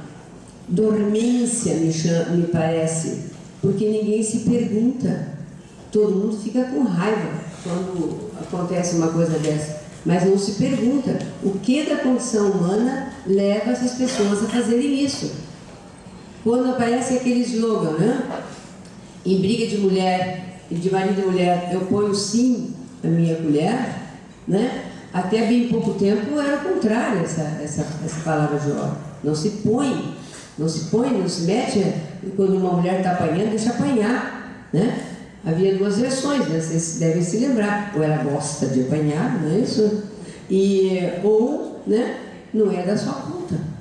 dormência, me parece, porque ninguém se pergunta. Todo mundo fica com raiva quando acontece uma coisa dessa, mas não se pergunta o que da condição humana leva essas pessoas a fazerem isso. Quando aparece aquele slogan, né? Em briga de mulher, de marido e mulher, eu ponho sim a minha colher, né? Até bem pouco tempo era o contrário essa palavra de ordem. Não se põe, não se mete. Quando uma mulher está apanhando, deixa apanhar, né? Havia duas versões, né? Vocês devem se lembrar. Ou ela gosta de apanhar, não é isso? Ou, né? Não é da sua conta.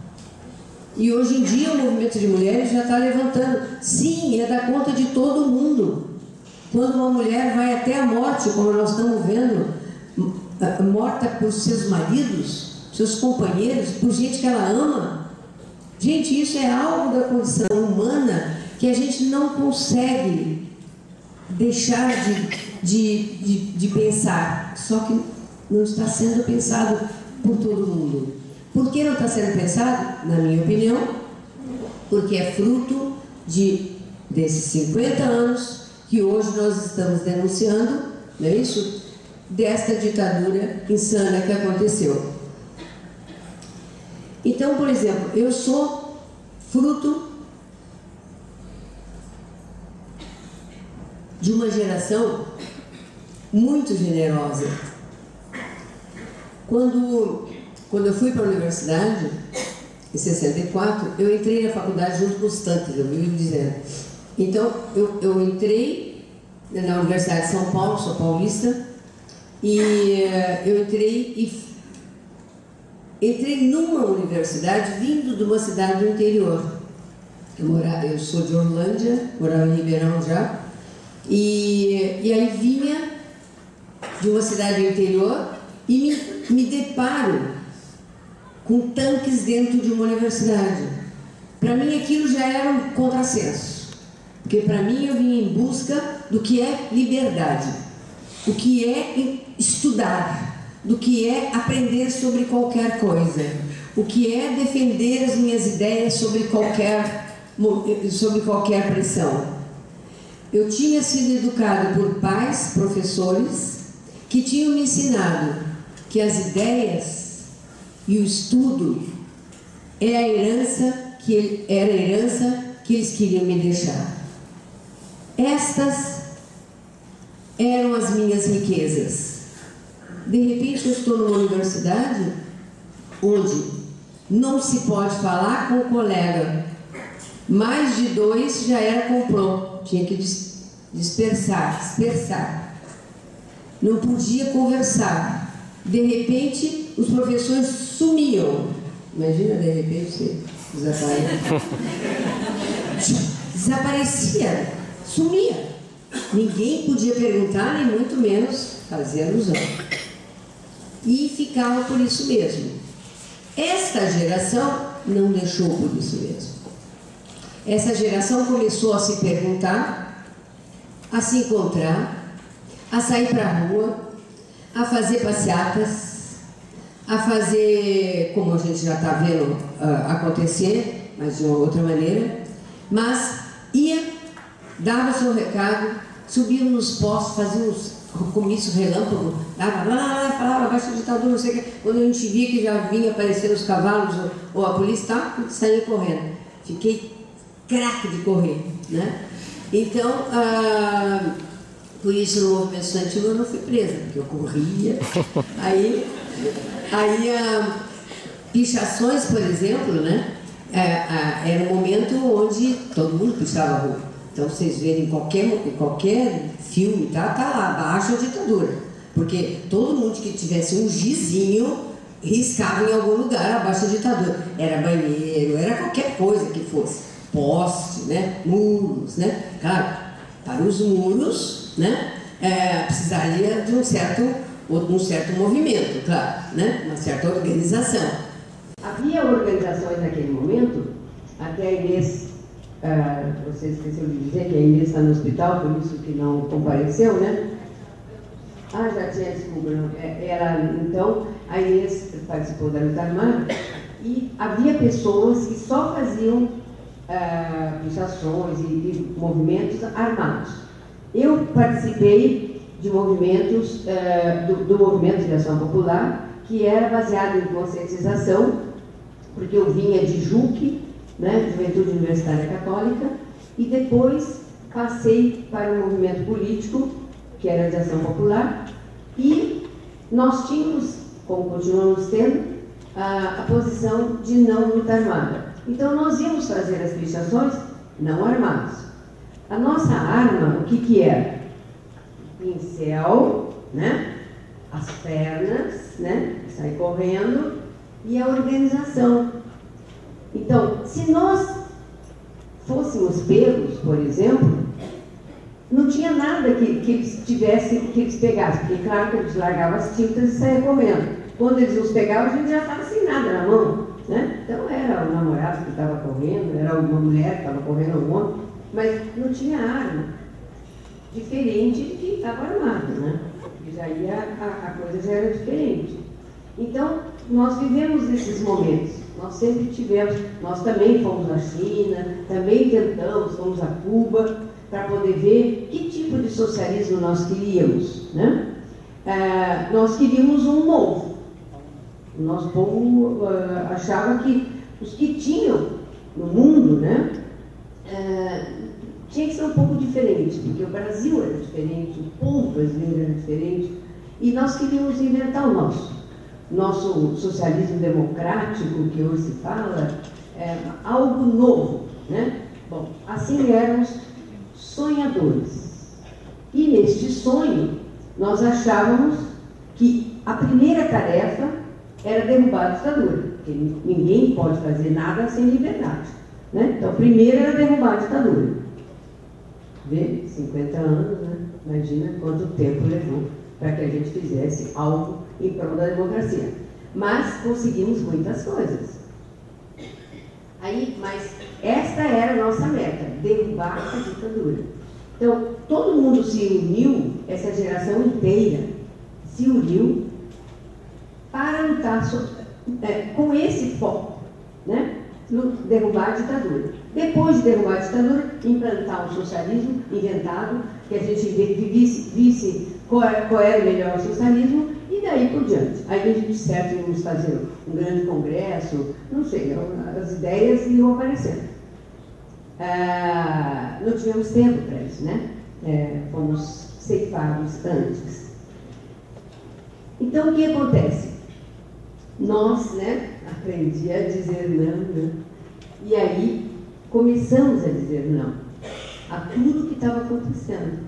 E hoje em dia o movimento de mulheres já está levantando. Sim, é da conta de todo mundo. Quando uma mulher vai até a morte, como nós estamos vendo, morta por seus maridos, seus companheiros, por gente que ela ama. Gente, isso é algo da condição humana que a gente não consegue deixar de pensar. Só que não está sendo pensado por todo mundo. Por que não está sendo pensado? Na minha opinião, porque é fruto desses 50 anos que hoje nós estamos denunciando, não é isso? Desta ditadura insana que aconteceu. Então, por exemplo, eu sou fruto de uma geração muito generosa. Quando eu fui para a universidade, em 64, eu entrei na faculdade junto com os tanques, eu vivo dizendo. Então, eu entrei na Universidade de São Paulo, sou paulista, e eu entrei numa universidade vindo de uma cidade do interior. Eu sou de Orlândia, morava em Ribeirão já, e aí vinha de uma cidade do interior e me deparo com tanques dentro de uma universidade. Para mim aquilo já era um contrassenso, porque para mim eu vinha em busca do que é liberdade, o que é estudar, do que é aprender sobre qualquer coisa, o que é defender as minhas ideias sobre qualquer pressão. Eu tinha sido educado por pais, professores, que tinham me ensinado que as ideias e o estudo era a herança que eles queriam me deixar. Estas eram as minhas riquezas. De repente eu estou numa universidade onde não se pode falar com o colega. Mais de 2 já era comprou. Tinha que dispersar. Não podia conversar. De repente, os professores sumiam. Imagina, de repente, você desaparecia, sumia. Ninguém podia perguntar, nem muito menos fazer alusão. E ficava por isso mesmo. Esta geração não deixou por isso mesmo. Essa geração começou a se perguntar, a se encontrar, a sair para a rua, a fazer passeatas, a fazer, como a gente já está vendo acontecer, mas de uma outra maneira, mas ia, dava seu recado, subia nos postos, fazia uns comícios relâmpago, falava abaixo do ditador, não sei o que. Quando a gente via que já vinha aparecendo os cavalos ou a polícia, saía correndo. Fiquei craque de correr, né? Então, por isso no movimento estudantil eu não fui presa, porque eu corria. Aí pichações, por exemplo, né? Era um momento onde todo mundo pichava a rua. Então vocês verem em qualquer filme, tá lá, abaixo a ditadura. Porque todo mundo que tivesse um gizinho riscava em algum lugar abaixo da ditadura. Era banheiro, era qualquer coisa que fosse. Poste, né? Muros, né? Claro, para os muros, né? Precisaria de um certo movimento, claro, né? Uma certa organização. Havia organizações naquele momento, até a Inês, você esqueceu de dizer que a Inês está no hospital, por isso que não compareceu, né? Ah, já tinha, desculpa. Então, a Inês participou da luta armada e havia pessoas que só faziam pulsações e movimentos armados. Eu participei de movimentos, do movimento de ação popular, que era baseado em conscientização, porque eu vinha de JUC, né, Juventude Universitária Católica, e depois passei para um movimento político, que era de ação popular, e nós tínhamos, como continuamos tendo, a posição de não luta armada. Então nós íamos fazer as pichações não armados. A nossa arma, o que era? Pincel, né? As pernas, né? Sair correndo, e a organização. Então, se nós fôssemos pegos, por exemplo, não tinha nada que eles pegassem, porque claro que eles largavam as tintas e saíam correndo. Quando eles nos pegavam, a gente já estava sem nada na mão, né? Então era o namorado que estava correndo, era uma mulher que estava correndo, um homem, mas não tinha arma. Diferente de quem estava armado, né? E já ia, a coisa já era diferente. Então, nós vivemos esses momentos. Nós sempre tivemos, nós também fomos à China, também tentamos, fomos a Cuba, para poder ver que tipo de socialismo nós queríamos, né? Nós queríamos um novo. O nosso povo achava que os que tinham no mundo, né, tinha que ser um pouco diferente, porque o Brasil era diferente, o povo brasileiro era diferente, e nós queríamos inventar o nosso socialismo democrático, que hoje se fala, algo novo, né? Bom, assim éramos sonhadores. E neste sonho, nós achávamos que a primeira tarefa era derrubar a ditadura, porque ninguém pode fazer nada sem liberdade, né? Então, a primeira era derrubar a ditadura. Vê? 50 anos, né? Imagina quanto tempo levou para que a gente fizesse algo em prol da democracia. Mas conseguimos muitas coisas. Mas esta era a nossa meta, derrubar a ditadura. Então, todo mundo se uniu, essa geração inteira se uniu para lutar com esse foco, né? Derrubar a ditadura. Depois de derrubar a ditadura, implantar um socialismo inventado, que a gente visse qual era o melhor socialismo, e daí por diante. Aí a gente certo íamos fazer um grande congresso, não sei, as ideias iam aparecendo. Não tivemos tempo para isso, né? Fomos ceifados antes. Então, o que acontece? Nós, né, aprendi a dizer não, né? E aí começamos a dizer não a tudo que estava acontecendo.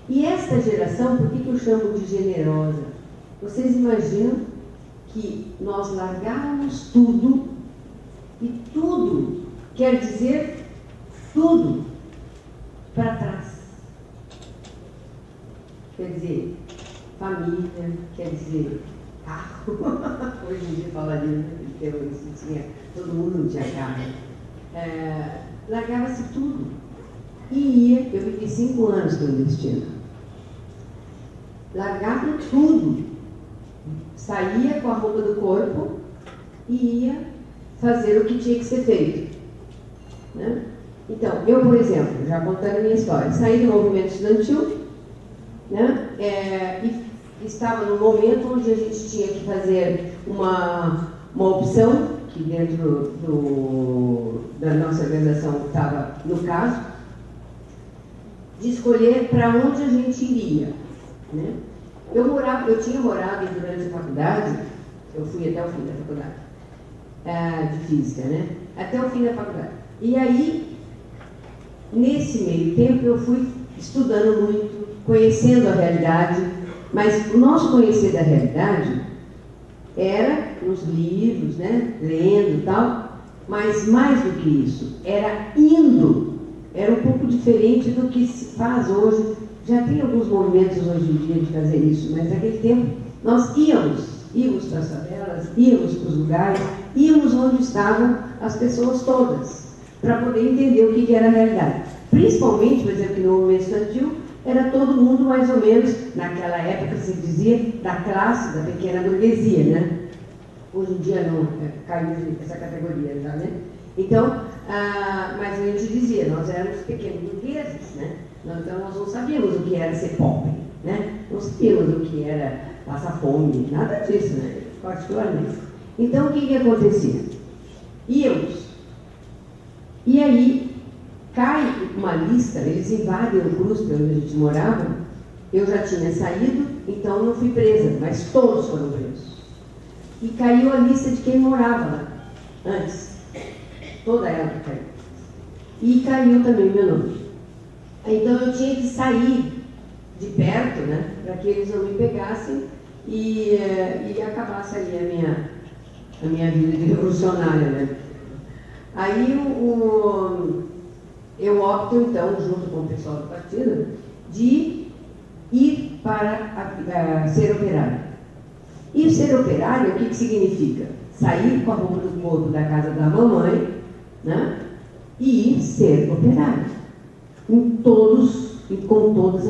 E esta geração, por que eu chamo de generosa? Vocês imaginam que nós largávamos tudo, e tudo quer dizer tudo para trás. Quer dizer família, quer dizer carro. Hoje em dia falaria, porque todo mundo não tinha carro. Largava-se tudo. E ia, eu vivi 5 anos clandestina. Largava tudo. Saía com a roupa do corpo e ia fazer o que tinha que ser feito, né? Então, eu, por exemplo, já contando a minha história, saí do movimento estudantil, né? E estava no momento onde a gente tinha que fazer uma opção, que dentro da nossa organização estava no caso, de escolher para onde a gente iria, né? Eu tinha morado durante a faculdade, eu fui até o fim da faculdade, de física, né? Até o fim da faculdade. E aí, nesse meio tempo, eu fui estudando muito, conhecendo a realidade, mas o nosso conhecer da realidade era nos livros, né? Lendo e tal, mas mais do que isso, era indo. Era um pouco diferente do que se faz hoje. Já tem alguns movimentos hoje em dia de fazer isso, mas naquele tempo nós íamos para as favelas, íamos para os lugares, íamos onde estavam as pessoas todas, para poder entender o que era a realidade. Principalmente, por exemplo, no movimento estudantil, era todo mundo mais ou menos, naquela época se dizia, da classe da pequena burguesia, né? Hoje em dia não caiu essa categoria, tá, né? Então, mas a gente dizia, nós éramos pequenos burgueses, né? Então nós não sabíamos o que era ser pobre, né? Não sabíamos o que era passar fome, nada disso, né? Particularmente. Então, o que acontecia? Íamos. E aí, cai uma lista, eles invadem o CRUSP onde a gente morava. Eu já tinha saído, então não fui presa, mas todos foram presos. E caiu a lista de quem morava lá, antes. Toda ela caiu. E caiu também meu nome. Então eu tinha que sair de perto, né, para que eles não me pegassem e acabasse ali a minha vida de revolucionária, né. Aí eu opto, então, junto com o pessoal do partido, de ir para ser operário. E ser operário, o que significa? Sair com a roupa do corpo da casa da mamãe, né, e ser operário. Com todas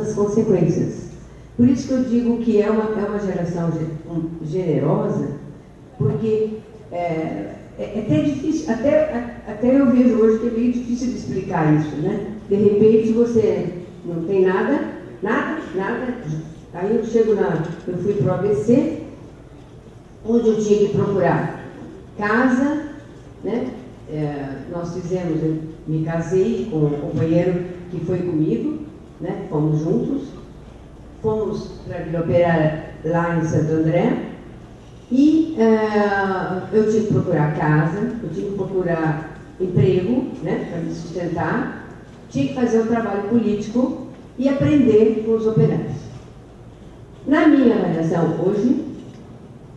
as consequências. Por isso que eu digo que é uma geração generosa, porque é até difícil, até eu vejo hoje que é meio difícil de explicar isso, né? De repente você não tem nada, aí eu fui para o ABC, onde eu tinha que procurar casa, né? Nós eu me casei com um companheiro que foi comigo, né? Fomos juntos, fomos para Vila Operária lá em Santo André, e eu tinha que procurar casa, eu tinha que procurar emprego, né? Para me sustentar, tinha que fazer um trabalho político e aprender com os operários. Na minha avaliação hoje,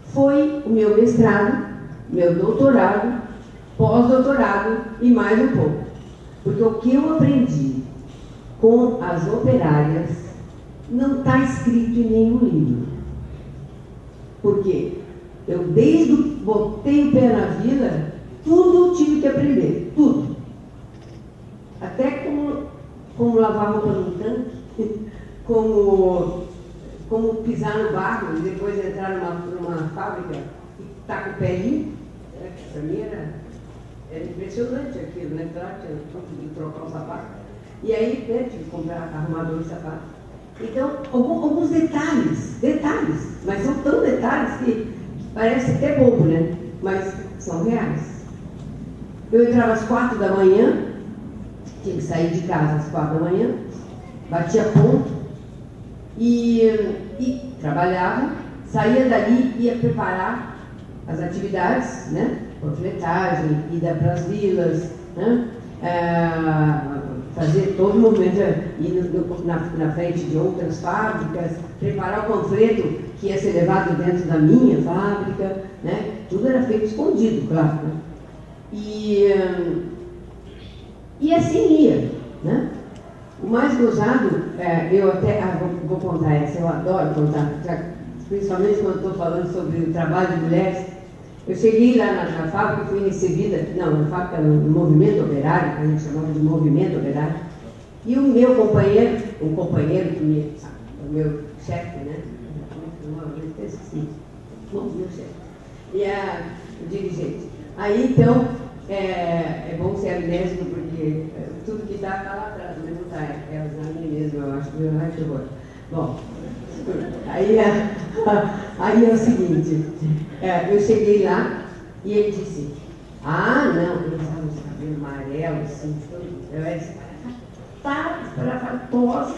foi o meu mestrado, meu doutorado, pós-doutorado e mais um pouco. Porque o que eu aprendi com as operárias não está escrito em nenhum livro. Por quê? Eu, desde que botei o pé na vila, tudo tive que aprender, tudo. Até como lavar roupa no tanque, como pisar no barro e depois entrar numa fábrica e estar com o pé limpo. Para mim era impressionante aquilo, né? Claro, tinha que trocar um sapato. E aí, né, tive que comprar arrumador de sapato. Então, alguns detalhes, mas são tão detalhes que parece até bobo, né? Mas são reais. Eu entrava às 4 da manhã, tinha que sair de casa às 4 da manhã, batia ponto e trabalhava, saía dali, ia preparar as atividades, né? Panfletagem, ida para as vilas, né? Fazer todo o movimento, ir na frente de outras fábricas, preparar o panfleto que ia ser levado dentro da minha fábrica, né? Tudo era feito escondido, claro, né? E assim ia, né? O mais gozado, eu até vou contar essa, eu adoro contar, principalmente quando estou falando sobre o trabalho de mulheres. Eu cheguei lá na fábrica e fui recebida, na fábrica, no movimento operário, que a gente chamava de movimento operário, e o meu companheiro, o meu chefe, né? Eu esqueci. Bom, meu chefe. E o dirigente. Aí, então, é bom ser amnésico, porque tudo que está lá atrás, mas não está, é a mim mesmo, eu acho. Ai, que horror. Bom, aí é o seguinte, eu cheguei lá e ele disse, não, ele usava os cabelos amarelos, assim, tudo. Parafatosa,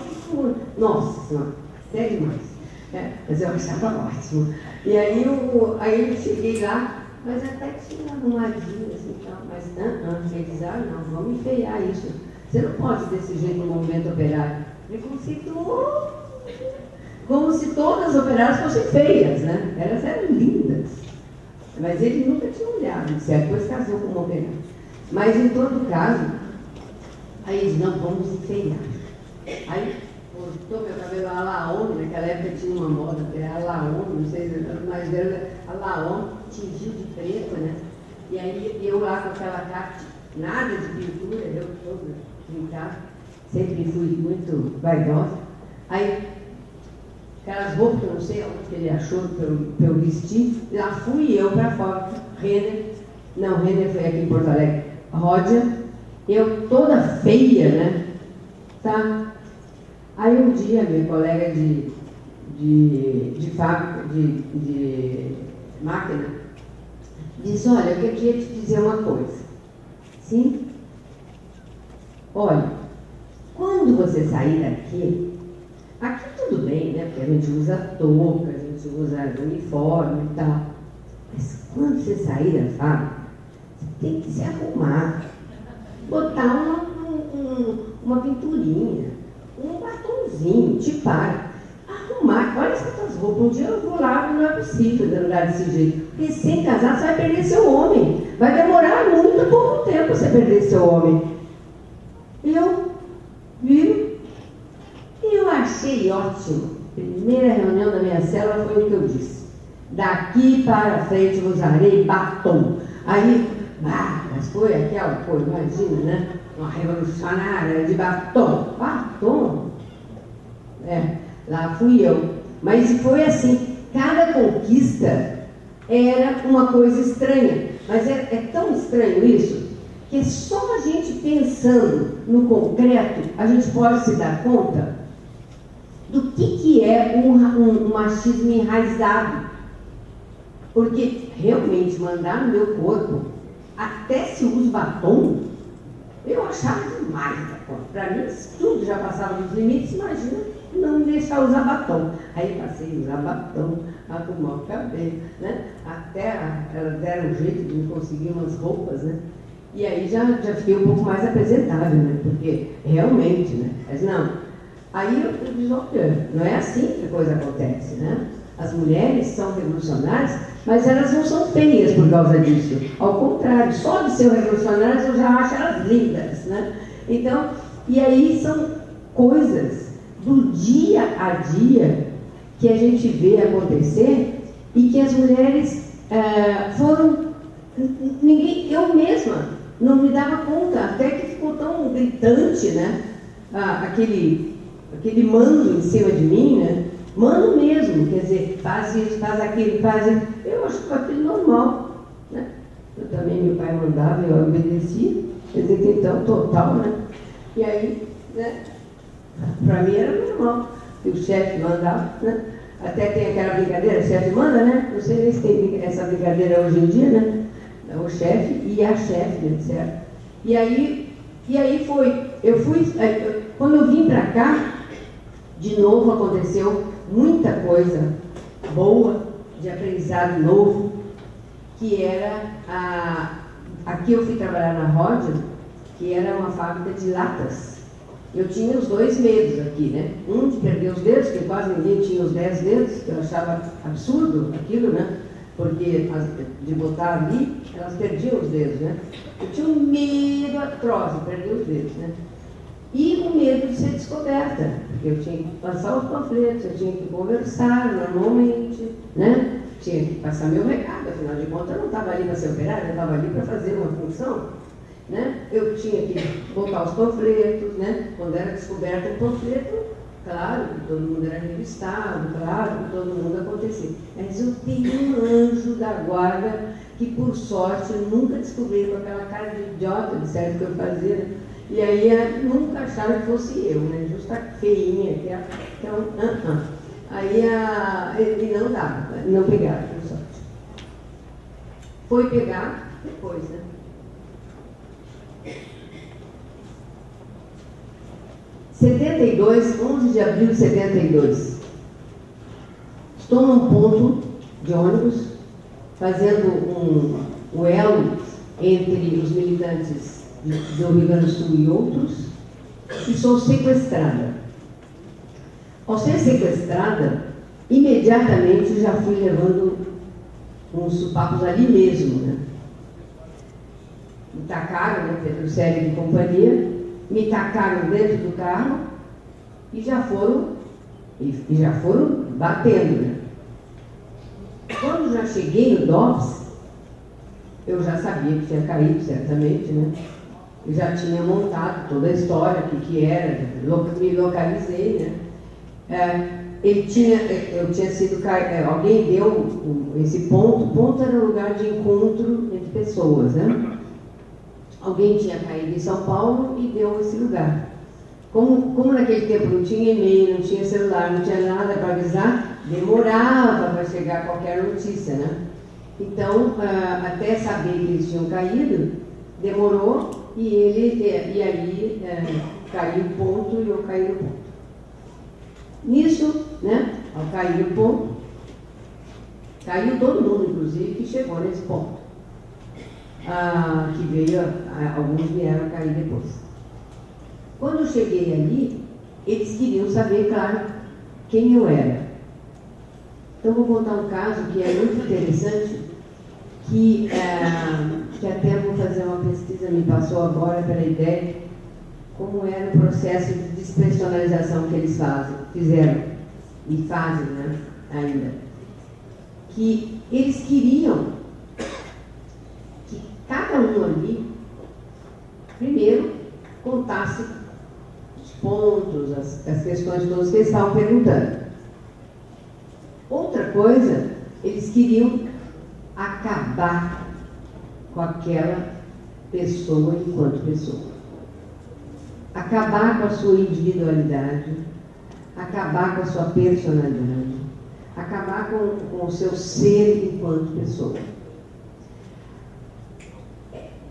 nossa senhora, sério demais. Mas eu achava ótimo. E aí eu cheguei lá, mas até que tinha arrumadinho, assim, tal, mas eles não, vamos enfeiar isso. Você não pode desse jeito no movimento operário. Preconceituoso. Como se todas as operárias fossem feias, né? Elas eram lindas. Mas ele nunca tinha olhado, certo? Depois casou com uma operária. Mas, em todo caso, aí eles não, vamos enfeiar. Aí, cortou meu cabelo a Laon, naquela época tinha uma moda, a Laon, não sei se era mais velho, a Laon, tingiu de preto, né? E aí eu lá com aquela carte, nada de pintura, eu toda pintada, sempre fui muito vaidosa. Aí, aquelas roupas que eu não sei onde que ele achou para eu vestir, lá fui eu para fora. Renner foi aqui em Porto Alegre. Ródia, eu toda feia, né? Tá? Aí um dia, minha colega de fábrica, de máquina, disse, olha, eu queria te dizer uma coisa. Sim? Olha, quando você sair daqui tudo bem, né? Porque a gente usa touca, a gente usa uniforme e tal. Mas quando você sair da fábrica, você tem que se arrumar. Botar uma pinturinha, um batonzinho, te para. Arrumar, olha essas roupas. Um dia eu vou lá, não é possível andar desse jeito. Porque sem casar você vai perder seu homem. Vai demorar muito pouco tempo você perder seu homem. Eu achei ótimo. Primeira reunião da minha célula foi o que eu disse. Daqui para frente eu usarei batom. Aí, mas foi aquela coisa, imagina, né? Uma revolucionária de batom. Batom? Lá fui eu. Mas foi assim, cada conquista era uma coisa estranha. Mas é tão estranho isso, que só a gente pensando no concreto, a gente pode se dar conta do que é um machismo enraizado. Porque realmente mandar no meu corpo, até se usa batom, eu achava demais da conta. Para mim, tudo já passava dos limites, imagina não me deixar usar batom. Aí passei a usar batom, arrumar o cabelo, né? Até elas deram um jeito de me conseguir umas roupas, né? E aí já fiquei um pouco mais apresentável, né? Porque realmente, né? Mas não. Aí eu disse, olha, não é assim que a coisa acontece, né? As mulheres são revolucionárias, mas elas não são feias por causa disso. Ao contrário, só de ser revolucionárias eu já acho elas lindas, né? Então, e aí são coisas do dia a dia que a gente vê acontecer e que as mulheres foram... eu mesma não me dava conta, até que ficou tão gritante, né? Aquele mando em cima de mim, né? Mando mesmo, quer dizer, faz isso, faz aquilo, faz isso. Eu acho que aquilo normal, né? Eu também, meu pai mandava, eu obedecia, quer dizer, que então, total, né? E aí, né? Para mim era normal, que o chefe mandava, né? Até tem aquela brincadeira, o chefe manda, né? Não sei nem se tem essa brincadeira hoje em dia, né? O chefe e a chefe, etc. E aí foi, quando eu vim para cá, de novo aconteceu muita coisa boa, de aprendizado novo, que era aqui eu fui trabalhar na Ródia, que era uma fábrica de latas. Eu tinha os dois medos aqui, né? Um de perder os dedos, que quase ninguém tinha os 10 dedos, que eu achava absurdo aquilo, né? Porque de botar ali, elas perdiam os dedos, né? Eu tinha um medo atroz de perder os dedos, né? E o medo de ser descoberta, porque eu tinha que passar os panfletos, eu tinha que conversar normalmente, né? Tinha que passar meu recado, afinal de contas eu não estava ali para ser operária, eu estava ali para fazer uma função, né? Eu tinha que botar os panfletos, né? Quando era descoberto o panfleto, claro que todo mundo era revistado, claro que todo mundo acontecia. Mas eu tenho um anjo da guarda que, por sorte, nunca descobriu com aquela cara de idiota, de certo que eu fazia, né? E aí nunca acharam que fosse eu, né? Justa feinha, que é, então, Aí ele não dava, não pegaram, por sorte. Foi pegar depois, né? (72), 11 de abril de 72. Estou num ponto de ônibus, fazendo um elo entre os militantes do Rio Grande do Sul e outros, e sou sequestrada. Ao ser sequestrada, imediatamente já fui levando uns supapos ali mesmo, né? Me tacaram, né, pelo série de companhia, me tacaram dentro do carro e já foram batendo, né? Quando já cheguei no DOPS, eu já sabia que tinha caído, certamente, né? Eu já tinha montado toda a história, o que era, me localizei, né? eu tinha sido, alguém deu esse ponto. O ponto era um lugar de encontro entre pessoas, né? Alguém tinha caído em São Paulo e deu esse lugar. Como naquele tempo não tinha e-mail, não tinha celular, não tinha nada para avisar, demorava para chegar qualquer notícia, né? Então, até saber que eles tinham caído, demorou e aí caiu o ponto e eu caí no ponto. Nisso, né, ao cair o ponto, caiu todo mundo, inclusive, que chegou nesse ponto. Que veio, alguns vieram a cair depois. Quando eu cheguei ali, eles queriam saber, claro, quem eu era. Então, vou contar um caso que é muito interessante, que até vou fazer uma pesquisa, me passou agora pela ideia, como era o processo de despersonalização que eles fizeram e fazem, né, ainda. Que eles queriam que cada um ali, primeiro, contasse os pontos, as questões todas que eles estavam perguntando. Outra coisa, eles queriam acabar com aquela pessoa enquanto pessoa. Acabar com a sua individualidade, acabar com a sua personalidade, acabar com o seu ser enquanto pessoa.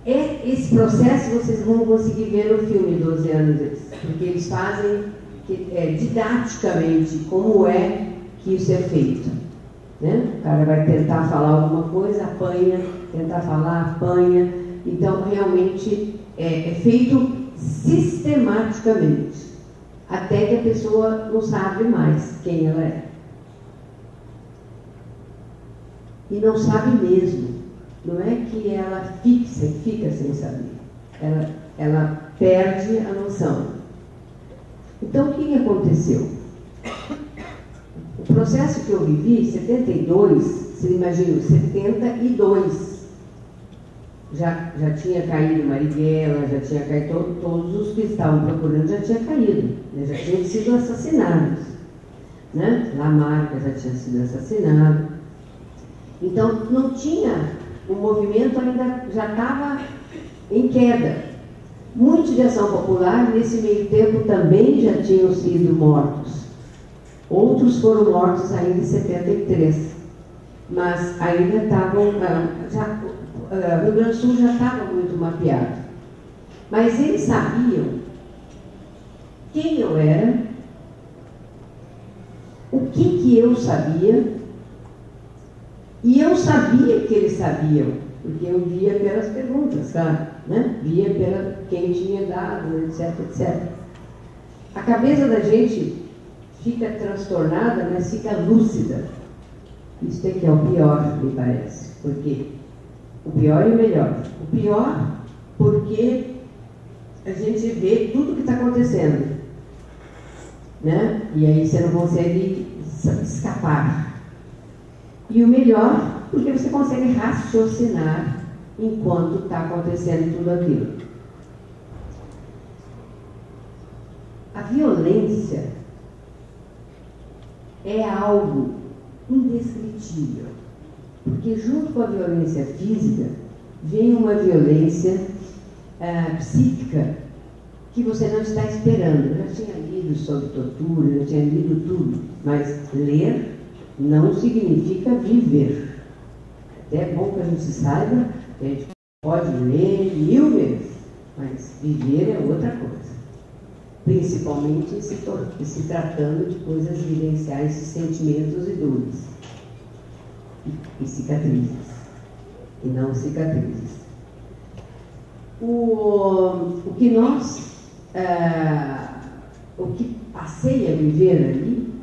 Esse processo vocês vão conseguir ver no filme 12 anos, porque eles fazem didaticamente como é que isso é feito, né? O cara vai tentar falar alguma coisa, apanha, tentar falar, apanha. Então, realmente, é feito sistematicamente, até que a pessoa não sabe mais quem ela é. E não sabe mesmo. Não é que ela fica sem saber. Ela perde a noção. Então, o que aconteceu? O processo que eu vivi, em 72, você imagina, 72, já tinha caído Marighella, já tinha caído, todos os que estavam procurando já tinha caído, né? Já tinham sido assassinados, né? Lamarca já tinha sido assassinado. Então, não tinha, o movimento ainda já estava em queda. Muitos de ação popular, nesse meio tempo, também já tinham sido mortos. Outros foram mortos ainda em 73, mas ainda estavam, o Rio Grande do Sul já estava muito mapeado. Mas eles sabiam quem eu era, o que eu sabia, e eu sabia que eles sabiam, porque eu via pelas perguntas, claro, né? Via pela quem tinha dado, etc, etc. A cabeça da gente fica transtornada, mas fica lúcida. Isso é que é o pior, me parece. Porque o pior e o melhor. O pior porque a gente vê tudo que está acontecendo, né? E aí você não consegue escapar. E o melhor porque você consegue raciocinar enquanto está acontecendo tudo aquilo. A violência é algo indescritível, porque junto com a violência física vem uma violência psíquica que você não está esperando. Eu já tinha lido sobre tortura, eu tinha lido tudo, mas ler não significa viver. Até é bom que a gente saiba que a gente pode ler 1000 vezes, mas viver é outra coisa. Principalmente se tratando de coisas vivenciais, sentimentos e dores. E cicatrizes. E não cicatrizes. O que passei a viver ali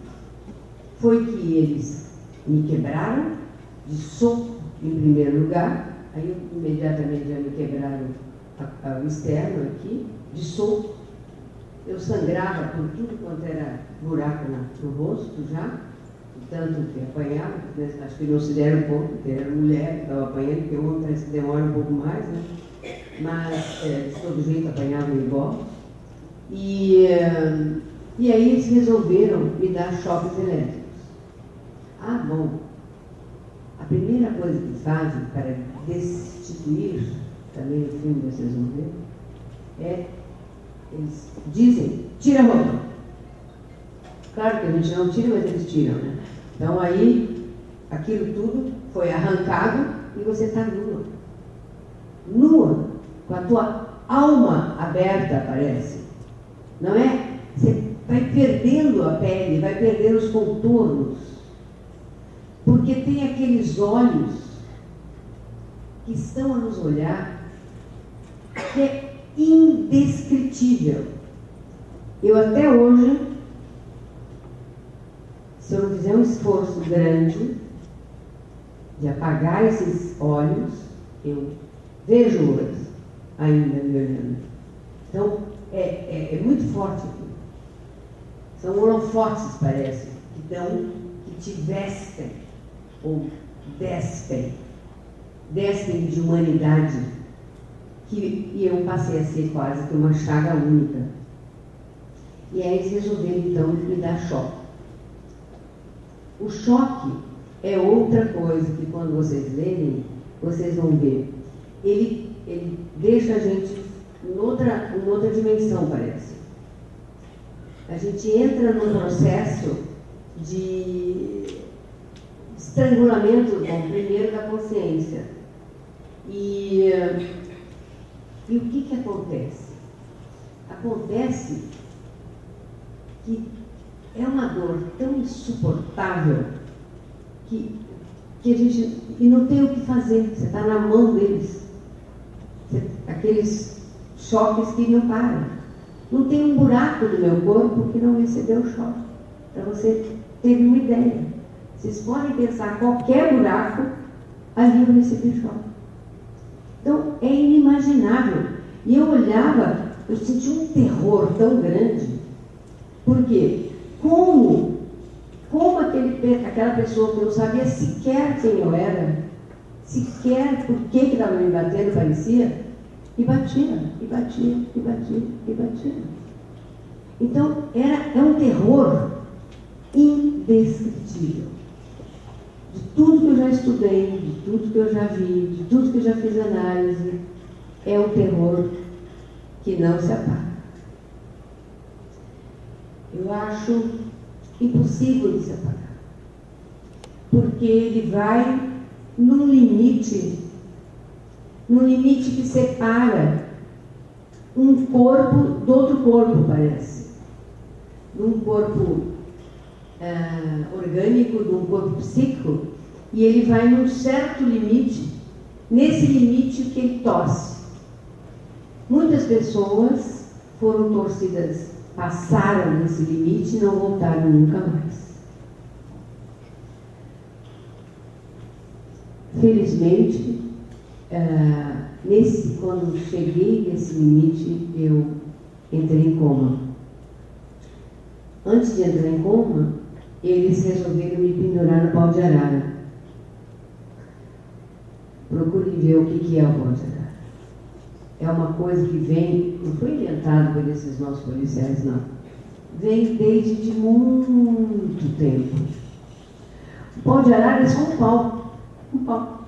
foi que eles me quebraram de soco em primeiro lugar, aí imediatamente já me quebraram o externo aqui, de soco. Eu sangrava por tudo quanto era buraco no rosto já, tanto que apanhava, acho que não se deram conta, porque era mulher que estava apanhando, porque o homem parece que demora um pouco mais, né? Mas de todo jeito apanhava igual. E E aí eles resolveram me dar choques elétricos. Ah, bom, a primeira coisa que fazem para destituir, também no filme vocês vão ver, eles dizem, tira a roupa. Claro que a gente não tira, mas eles tiram, né? Então aí, aquilo tudo foi arrancado e você está nua. Nua, com a tua alma aberta, parece. Não é? Você vai perdendo a pele, vai perdendo os contornos. Porque tem aqueles olhos que estão a nos olhar, que é indescritível. Eu até hoje, se eu não fizer um esforço grande de apagar esses olhos, eu vejo-os ainda me olhando. Então, é muito forte aqui. São holofotes, parece, que te vestem, ou despem de humanidade, e eu passei a ser quase que uma chaga única. E aí eles resolveram, então, me dar choque. O choque é outra coisa que, quando vocês lerem, vocês vão ver. Ele deixa a gente em outra dimensão, parece. A gente entra num processo de estrangulamento, bom, primeiro da consciência. E o que acontece? Acontece que é uma dor tão insuportável que a gente e não tem o que fazer. Você está na mão deles. Aqueles choques que não param. Não tem um buraco do meu corpo que não recebeu choque. Para você ter uma ideia. Vocês podem pensar qualquer buraco, ali eu recebi choque. Então é inimaginável. E eu olhava, eu senti um terror tão grande. Por quê? Como aquela pessoa que não sabia sequer quem eu era, sequer por que estava me batendo, parecia, e batia. Então, é um terror indescritível. De tudo que eu já estudei, de tudo que eu já vi, de tudo que eu já fiz análise, é um terror que não se apaga. Eu acho impossível de se apagar. Porque ele vai num limite que separa um corpo do outro corpo, parece. Num corpo orgânico, num corpo psíquico, e ele vai num certo limite, nesse limite que ele torce. Muitas pessoas foram torcidas, passaram nesse limite e não voltaram nunca mais. Felizmente, quando cheguei nesse limite, eu entrei em coma. Antes de entrar em coma, eles resolveram me pendurar no pau de arara. Procure ver o que é o pau de arara. É uma coisa que vem, não foi inventado por esses nossos policiais, não. Vem desde muito tempo. O pau de arara é só um pau. Um pau.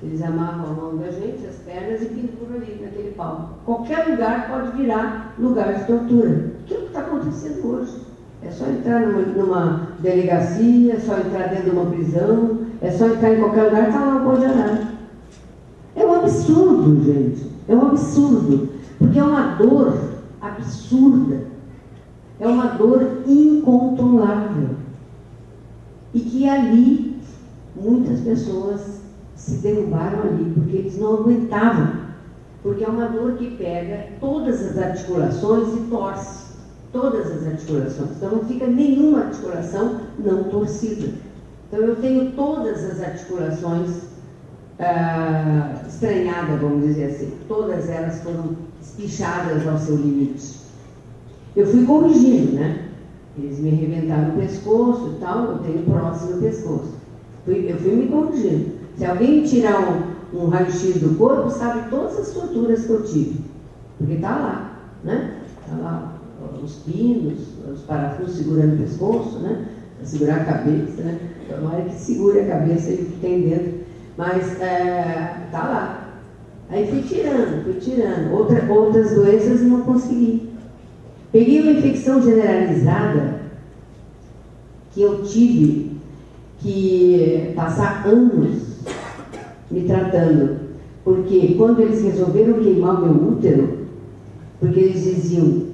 Eles amarram a mão da gente, as pernas, e penduram ali naquele pau. Qualquer lugar pode virar lugar de tortura. O que está acontecendo hoje? É só entrar numa delegacia, é só entrar dentro de uma prisão, é só entrar em qualquer lugar e está lá o pau de arara. É um absurdo, gente. É um absurdo. Porque é uma dor absurda. É uma dor incontrolável. E que ali, muitas pessoas se derrubaram ali, porque eles não aguentavam. Porque é uma dor que pega todas as articulações e torce. Todas as articulações. Então não fica nenhuma articulação não torcida. Então eu tenho todas as articulações estranhadas, vamos dizer assim. Todas elas foram espichadas ao seu limite. Eu fui corrigindo, né? Eles me arrebentaram o pescoço e tal, eu tenho próximo no pescoço. Eu fui me corrigindo. Se alguém tirar um raio-x do corpo, sabe todas as torturas que eu tive. Porque está lá, né? Está lá os pinos, os parafusos segurando o pescoço, né? Para segurar a cabeça, né? Tomara que segure a cabeça e o que tem dentro. Mas tá lá. Aí fui tirando. Outras doenças não consegui. Peguei uma infecção generalizada que eu tive que passar anos me tratando. Porque quando eles resolveram queimar o meu útero, porque eles diziam,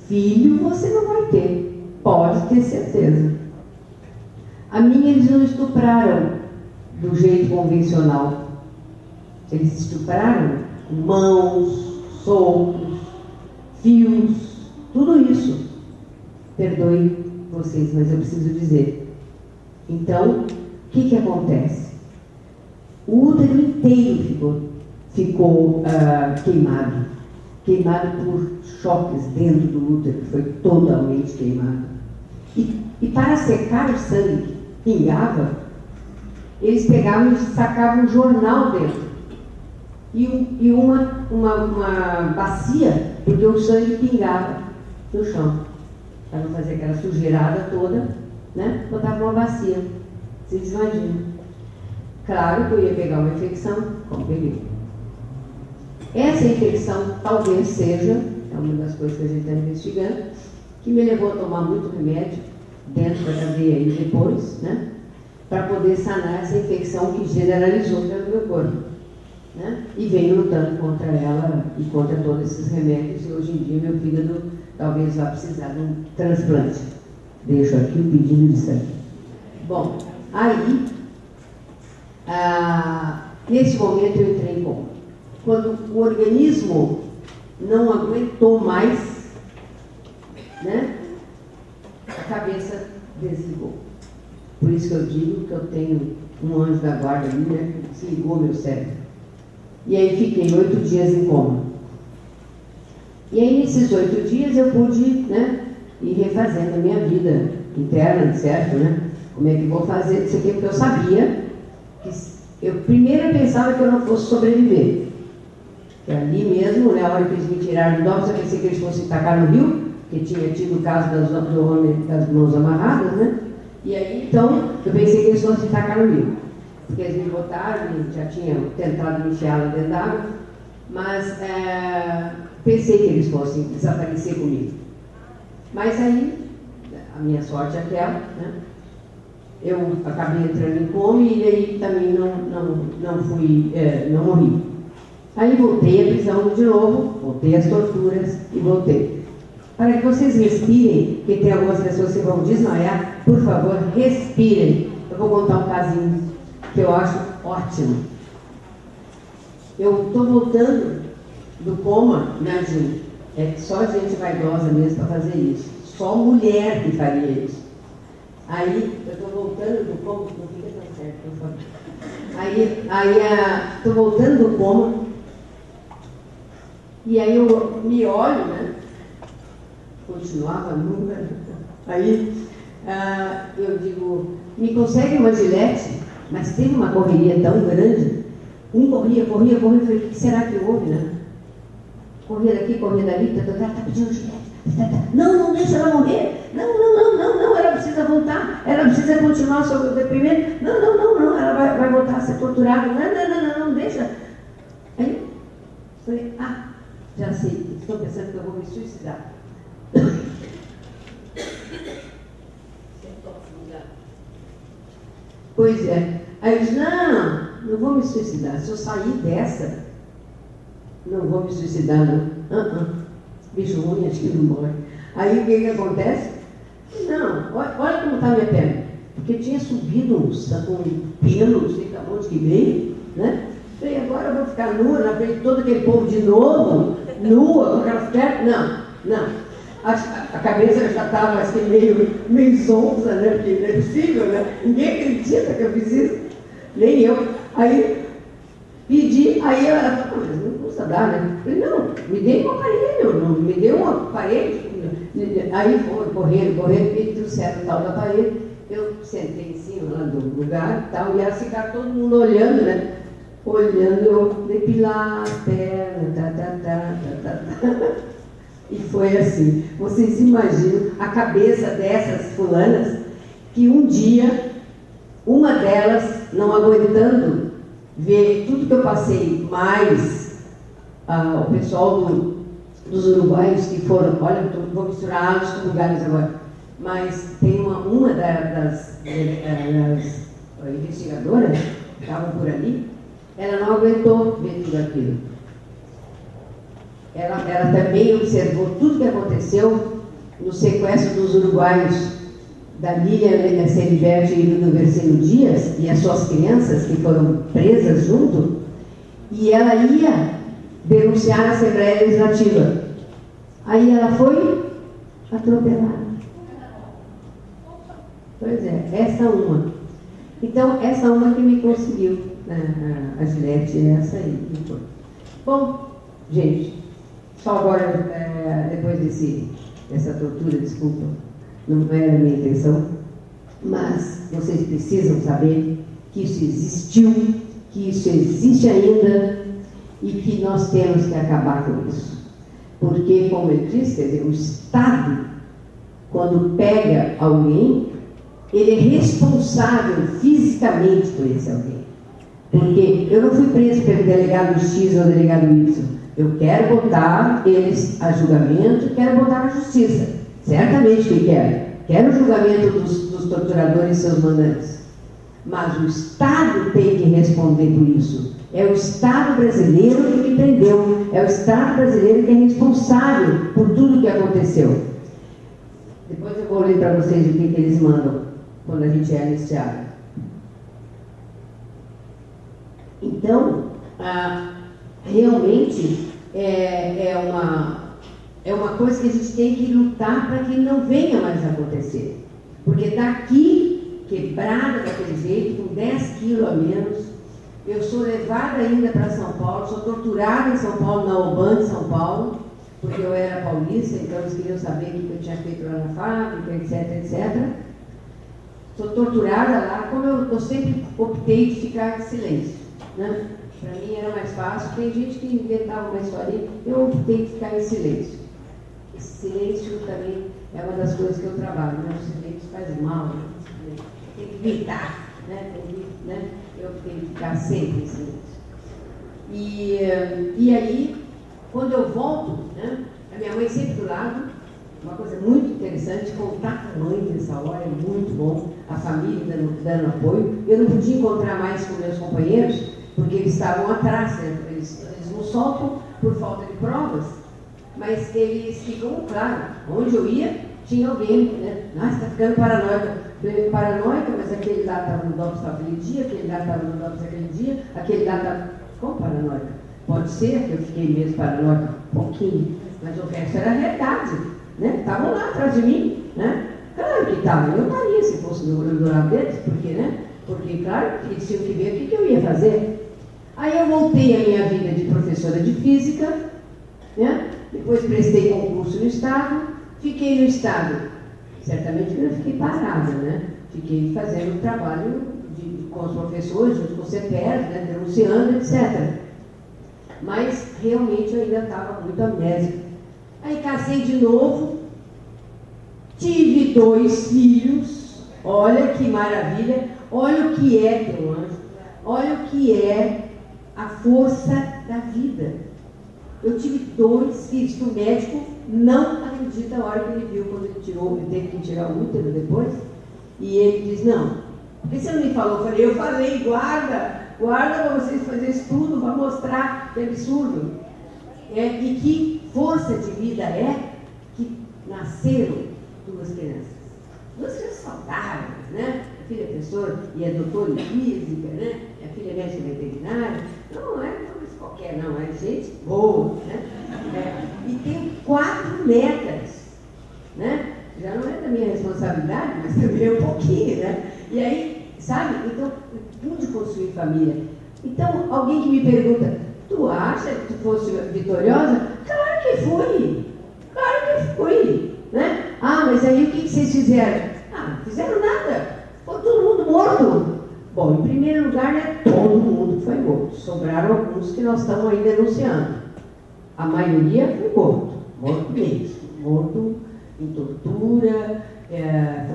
filho você não vai ter, pode ter certeza. A minha eles não estupraram do jeito convencional. Eles estupraram com mãos, socos, fios, tudo isso. Perdoe vocês, mas eu preciso dizer. Então, o que acontece? O útero inteiro ficou queimado por choques dentro do útero, foi totalmente queimado. E para secar o sangue que pingava, eles pegavam e sacavam um jornal dentro. E uma bacia, porque o sangue pingava no chão. Para não fazer aquela sujeirada toda, né? Botava uma bacia. Vocês imaginam? Claro que eu ia pegar uma infecção, como peguei. Essa infecção talvez seja, é uma das coisas que a gente está investigando, que me levou a tomar muito remédio dentro da cadeia e depois, né? Para poder sanar essa infecção que generalizou pelo meu corpo. Né? E venho lutando contra ela e contra todos esses remédios, e hoje em dia meu fígado talvez vá precisar de um transplante. Deixo aqui o pedido de sangue. Bom, aí, nesse momento eu entrei em coma. Quando o organismo não aguentou mais, né, a cabeça desligou. Por isso que eu digo que eu tenho um anjo da guarda ali, né, que ligou meu cérebro. E aí fiquei 8 dias em coma. E aí nesses 8 dias eu pude, né, ir refazendo a minha vida interna, certo, né? Como é que eu vou fazer isso aqui? Porque eu sabia que eu primeiro pensava que eu não fosse sobreviver. Que ali mesmo, né, a hora que eles me tiraram do óbito, eu pensei que eles fossem tacar no rio, que tinha tido o caso das mãos amarradas, né? E aí, então, eu pensei que eles fossem tacar no rio. Porque eles me botaram, já tinham tentado me enfiar lá dentro d'água, mas pensei que eles fossem desaparecer comigo. Mas aí, a minha sorte é aquela, né? Eu acabei entrando em coma e aí também não morri. Aí voltei à prisão de novo, voltei às torturas e voltei. Para que vocês respirem, que tem algumas pessoas que vão desmaiar, por favor, respirem. Eu vou contar um casinho que eu acho ótimo. Eu estou voltando do coma, imagina, é só gente vaidosa mesmo para fazer isso. Só mulher que faria isso. Aí, eu estou voltando do coma, não fica tão certo, por favor. Aí estou voltando do coma, e aí eu me olho, né? Continuava nua. Aí eu digo, me consegue uma gilete? Mas teve uma correria tão grande. Um corria, eu falei, o que será que houve, né? Corria daqui, corria dali, tá pedindo gilete. Não deixa ela morrer. Não, ela precisa voltar. Ela precisa continuar sob o deprimento. Não, ela vai voltar a ser torturada. Não, deixa. Aí eu falei, já sei, estou pensando que eu vou me suicidar. Pois é. Aí eu disse, não vou me suicidar. Se eu sair dessa, não vou me suicidar, não. Bicho ruim, acho que não morre. Aí o que acontece? Não, olha como está a minha perna. Porque tinha subido um pelo, não sei de onde que veio, né? Falei, agora eu vou ficar nua na frente de todo aquele povo de novo, nua, com aquelas pernas. Não. A cabeça já estava assim, meio zonza, né? Porque não é possível, né? Ninguém acredita que eu fiz isso. Nem eu. Aí pedi, aí ela falou, mas não custa dar, né? Eu falei, não, me dê um aparelho, me dê um aparelho. Aí foi correndo, e trouxeram o tal do aparelho. Eu sentei em cima lá do lugar e tal, e elas ficaram todo mundo olhando, né? Olhando, eu depilar a perna, E foi assim. Vocês imaginam a cabeça dessas fulanas que um dia, uma delas, não aguentando ver tudo que eu passei, mais o pessoal dos uruguaios que foram, olha, vou misturar águas com lugares agora, mas tem uma das investigadoras que estavam por ali, ela não aguentou ver tudo aquilo. Ela também observou tudo que aconteceu no sequestro dos uruguaios, da Lília Ceriberte e do Versino Dias, e as suas crianças que foram presas junto, e ela ia denunciar a Assembleia Legislativa. Aí ela foi atropelada. Pois é, essa uma. Então, essa uma que me conseguiu, a Gilete, essa aí. Bom, gente, só agora, depois dessa tortura, desculpa, não era a minha intenção, mas vocês precisam saber que isso existiu, que isso existe ainda e que nós temos que acabar com isso. Porque, como eu disse, quer dizer, o Estado, quando pega alguém, ele é responsável fisicamente por esse alguém. Porque eu não fui preso pelo delegado X ou delegado Y. Eu quero botar eles a julgamento, quero botar na justiça. Certamente que quero. Quero o julgamento dos torturadores e seus mandantes. Mas o Estado tem que responder por isso. É o Estado brasileiro que me prendeu. É o Estado brasileiro que é responsável por tudo que aconteceu. Depois eu vou ler para vocês o que eles mandam quando a gente é anistiado. Então, realmente é uma coisa que a gente tem que lutar para que não venha mais a acontecer. Porque daqui, quebrada daquele jeito, com 10 quilos a menos, eu sou levada ainda para São Paulo, sou torturada em São Paulo, na UBAN de São Paulo, porque eu era paulista, então eles queriam saber o que eu tinha feito lá na fábrica, etc, etc. Sou torturada lá, como eu sempre optei de ficar em silêncio, né? Para mim era mais fácil, tem gente que inventava uma historinha, eu optei de ficar em silêncio. Esse silêncio também é uma das coisas que eu trabalho, né? O silêncio faz mal, né? Tem que gritar, né? Eu optei de ficar sempre em silêncio. E aí, quando eu volto, né? A minha mãe sempre do lado, uma coisa muito interessante, contar com a mãe nessa hora é muito bom, a família dando apoio. Eu não podia encontrar mais com meus companheiros, porque eles estavam atrás, né? Eles não soltam por falta de provas, mas eles ficam, claro, onde eu ia, tinha alguém, né? Nossa, está ficando paranoica, mas aquele lá estava no DOPS aquele dia, aquele lá estava no DOPS aquele dia, aquele lá estava... Como paranoica? Pode ser que eu fiquei mesmo paranoica, um pouquinho, mas o resto era verdade, né? Estavam lá atrás de mim, né? Claro que estavam, eu estaria se fosse do lado deles, porque, né? Porque, claro, eles tinham que ver o que eu ia fazer. Aí eu voltei à minha vida de professora de física, né? Depois prestei concurso no Estado, fiquei no Estado. Certamente eu não fiquei parada, né? Fiquei fazendo trabalho com os professores, junto com o CPR, né? Denunciando, etc. Mas realmente eu ainda estava muito amnésica. Aí casei de novo, tive 2 filhos, olha que maravilha, olha o que é, meu anjo, olha o que é a força da vida. Eu tive 2 filhos, que o médico não acredita a hora que ele viu, quando ele teve que tirar o útero depois, e ele diz, não, por que você não me falou? Eu falei, guarda para vocês fazerem estudo, para mostrar que é absurdo. E que força de vida é que nasceram 2 crianças. 2 crianças saudáveis, né? A filha é professora e é doutora em física, né? A filha é médica veterinária. Não é qualquer, não, é gente boa, né? E tenho 4 netas, né? Já não é da minha responsabilidade, mas também é um pouquinho, né? E aí, sabe? Então, pude construir família. Então, alguém que me pergunta, tu acha que tu fosse vitoriosa? Claro que fui! Claro que fui! Né? Ah, mas aí o que vocês fizeram? Ah, não fizeram nada. Ficou todo mundo morto. Bom, em primeiro lugar, né, todo mundo foi morto. Sobraram alguns que nós estamos aí denunciando. A maioria foi morto. morto mesmo, morto em tortura,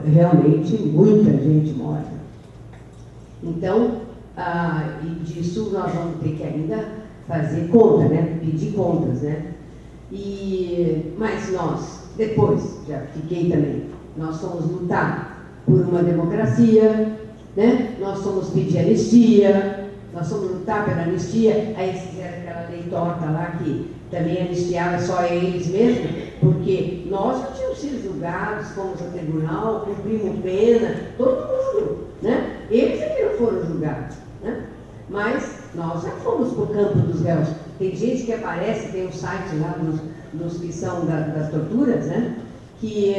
realmente muita gente morta. Então, e disso nós vamos ter que ainda fazer conta, né? Pedir contas, né? Mas nós, depois, já fiquei também, nós fomos lutar por uma democracia, né? Nós fomos pedir anistia, nós fomos lutar pela anistia, aí fizeram aquela lei torta lá que também anistiava só eles mesmos, porque nós não tínhamos sido julgados, fomos ao tribunal, cumprimos pena, todo mundo, né? Eles é que não foram julgados, né? Mas nós já fomos para o campo dos réus. Tem gente que aparece, tem um site lá nos que são das torturas, né? Que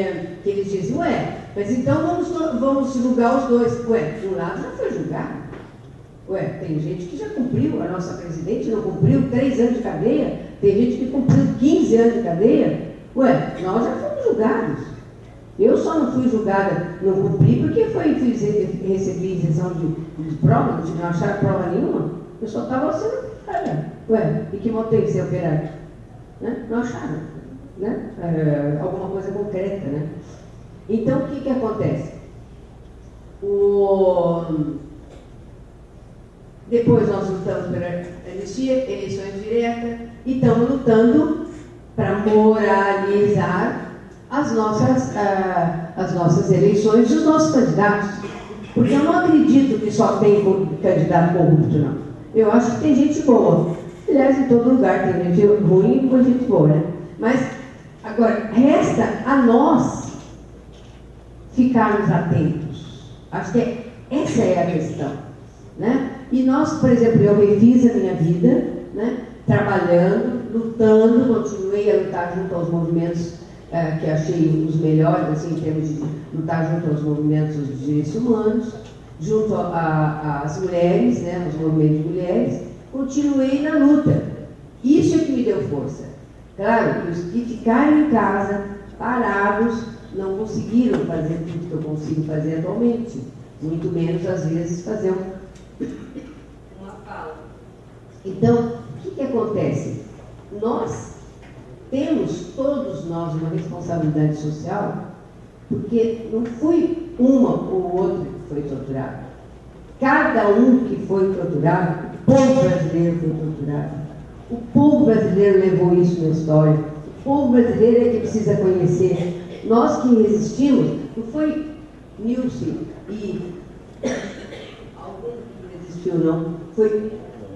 eles dizem, ué, mas então vamos julgar os dois. Ué, um lado já foi julgado. Ué, tem gente que já cumpriu, a nossa presidente não cumpriu 3 anos de cadeia, tem gente que cumpriu 15 anos de cadeia. Ué, nós já fomos julgados. Eu só não fui julgada, não cumpri, porque recebi isenção de prova, não acharam prova nenhuma. Eu só estava sendo operada. Ué, e que motivo de ser operado? Né? Não acharam, né? Alguma coisa concreta, né? Então, o que acontece? Depois nós lutamos pela anistia, eleições diretas, e estamos lutando para moralizar as nossas eleições e os nossos candidatos. Porque eu não acredito que só tem candidato corrupto, não. Eu acho que tem gente boa. Aliás, em todo lugar tem gente ruim e gente boa, né? Mas, agora, resta a nós ficarmos atentos. Acho que essa é a questão, né? E nós, por exemplo, eu refiz a minha vida, né? Trabalhando, lutando, continuei a lutar junto aos movimentos que achei os melhores, assim, em termos de lutar junto aos movimentos de direitos humanos, junto às mulheres, né, aos movimentos de mulheres, continuei na luta. Isso é que me deu força. Claro que os que ficaram em casa, parados, não conseguiram fazer tudo que eu consigo fazer atualmente, muito menos, às vezes, fazer uma fala. Então, o que acontece? Nós temos, todos nós, uma responsabilidade social, porque não foi uma ou outra que foi torturado. Cada um que foi torturado, o povo brasileiro foi torturado. O povo brasileiro levou isso na história. O povo brasileiro é que precisa conhecer. Nós que resistimos, não foi Nilce e alguém que resistiu, não. Foi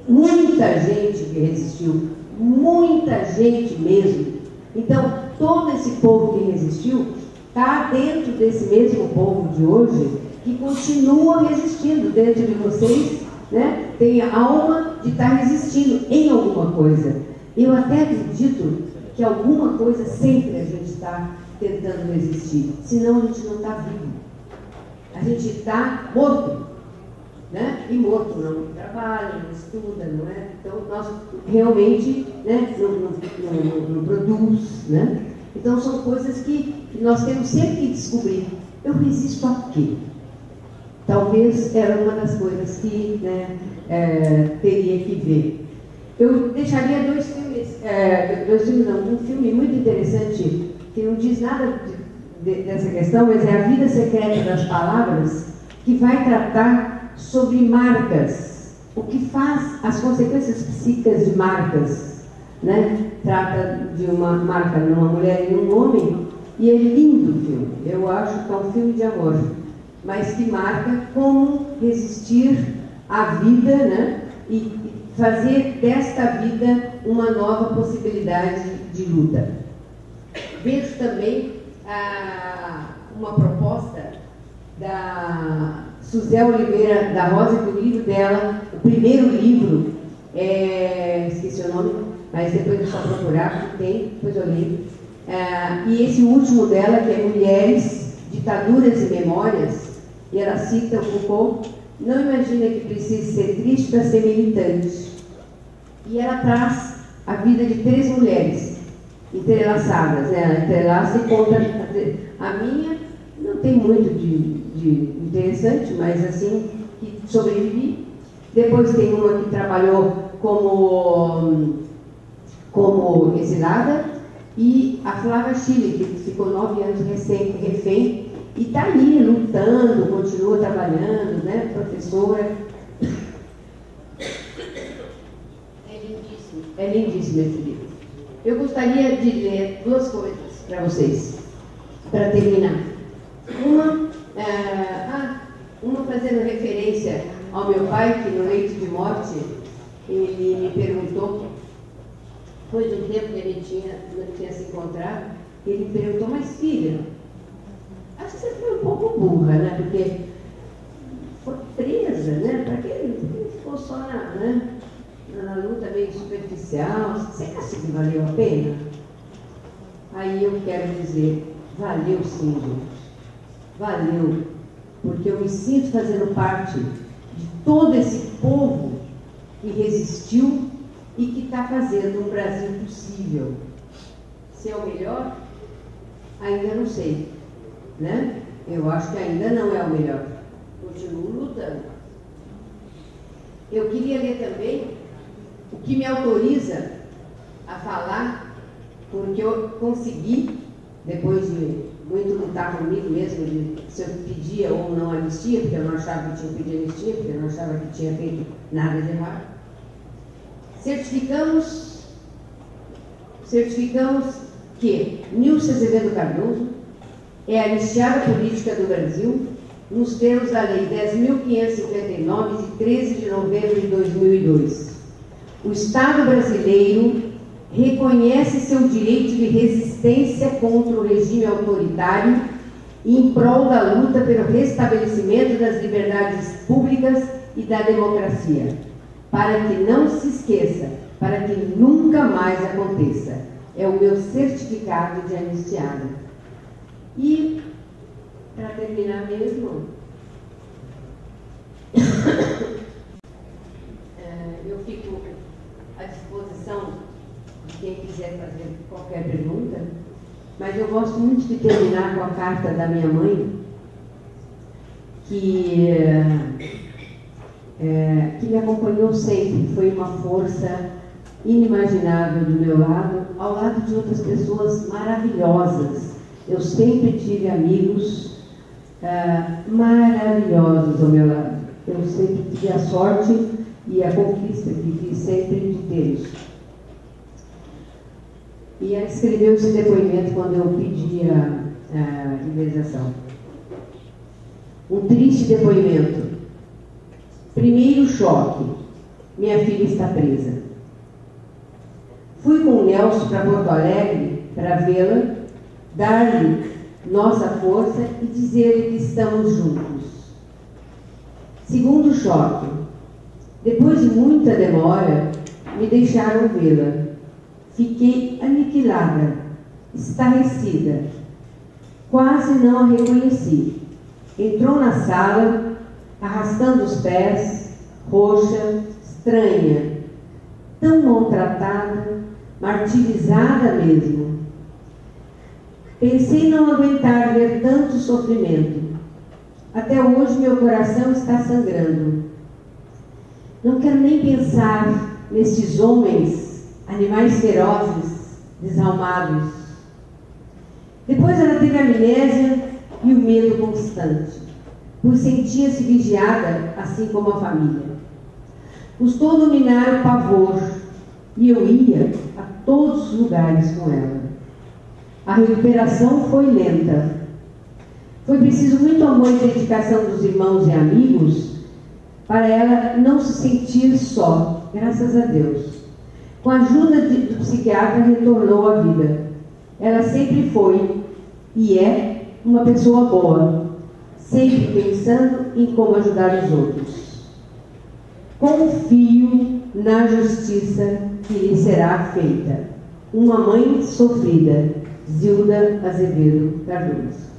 muita gente que resistiu. Muita gente mesmo. Então, todo esse povo que resistiu está dentro desse mesmo povo de hoje que continua resistindo dentro de vocês, né? Tem a alma de estar resistindo em alguma coisa. Eu até acredito que alguma coisa sempre a gente está tentando resistir, senão a gente não está vivo. A gente está morto. Né? E morto não trabalha, não estuda, não é? Então, nós realmente, né, não produz, né? Então, são coisas que nós temos sempre que descobrir. Eu resisto a quê? Talvez era uma das coisas que, né, teria que ver. Eu deixaria dois filmes não, um filme muito interessante, que não diz nada dessa questão, mas é A Vida Secreta das Palavras, que vai tratar sobre marcas, o que faz as consequências psíquicas de marcas, né? Trata de uma marca numa mulher e num homem, e é lindo o filme. Eu acho que é um filme de amor, mas que marca como resistir à vida, né? E fazer desta vida uma nova possibilidade de luta. Vejo também uma proposta da Suzé Oliveira da Rosa, que o livro dela, o primeiro livro, esqueci o nome, mas depois é só procurar, tem, depois eu leio. E esse último dela, que é Mulheres, Ditaduras e Memórias, e ela cita o Foucault, não imagina que precise ser triste para ser militante. E ela traz a vida de 3 mulheres entrelaçadas, né? Ela entrelaça e conta a minha, não tem muito de interessante, mas assim, que sobrevivi. Depois tem uma que trabalhou como exilada, E a Flávia Chile, que ficou 9 anos refém, e está ali lutando, continua trabalhando, né? Professora. É lindíssimo esse livro. Eu gostaria de ler 2 coisas para vocês, para terminar. Uma fazendo referência ao meu pai, que no leito de morte, ele me perguntou, depois de um tempo que ele tinha se encontrado, ele me perguntou, mas filha, acho que você foi um pouco burra, né? Porque foi presa, né? Para que ele ficou só na luta meio superficial? Você acha que valeu a pena? Aí eu quero dizer, valeu sim, gente. Valeu. Porque eu me sinto fazendo parte de todo esse povo que resistiu e que está fazendo um Brasil possível. Se é o melhor, ainda não sei, né? Eu acho que ainda não é o melhor. Continuo lutando. Eu queria ler também o que me autoriza a falar, porque eu consegui, depois de muito lutar comigo mesmo, de se eu pedia ou não anistia, porque eu não achava que tinha que pedir anistia, porque eu não achava que tinha feito nada de errado. Certificamos que Nilce Azevedo Cardoso é a anistiada política do Brasil nos termos da Lei 10.559, de 13 de novembro de 2002. O Estado brasileiro reconhece seu direito de resistência contra o regime autoritário e em prol da luta pelo restabelecimento das liberdades públicas e da democracia, para que não se esqueça, para que nunca mais aconteça. É o meu certificado de anistiada. E, para terminar mesmo, eu fico à disposição de quem quiser fazer qualquer pergunta, mas eu gosto muito de terminar com a carta da minha mãe, que me acompanhou sempre, foi uma força inimaginável do meu lado, ao lado de outras pessoas maravilhosas. Eu sempre tive amigos maravilhosos ao meu lado. Eu sempre tive a sorte e a conquista que fiz sempre de tê-los. E ela escreveu esse depoimento quando eu pedi a indenização. Um triste depoimento. Primeiro choque. Minha filha está presa. Fui com o Nelson para Porto Alegre para vê-la, dar-lhe nossa força e dizer-lhe que estamos juntos. Segundo choque. Depois de muita demora, me deixaram vê-la. Fiquei aniquilada, estarrecida. Quase não a reconheci. Entrou na sala, arrastando os pés, roxa, estranha, tão maltratada, martirizada mesmo. Pensei não aguentar ver tanto sofrimento. Até hoje meu coração está sangrando. Não quero nem pensar nesses homens, animais ferozes, desalmados. Depois ela teve amnésia e o medo constante, pois sentia-se vigiada, assim como a família. Custou dominar o pavor, e eu ia a todos os lugares com ela. A recuperação foi lenta. Foi preciso muito amor e dedicação dos irmãos e amigos para ela não se sentir só, graças a Deus. Com a ajuda do psiquiatra, retornou à vida. Ela sempre foi e é uma pessoa boa, sempre pensando em como ajudar os outros. Confio na justiça que lhe será feita. Uma mãe sofrida, Zilda Azevedo Cardoso.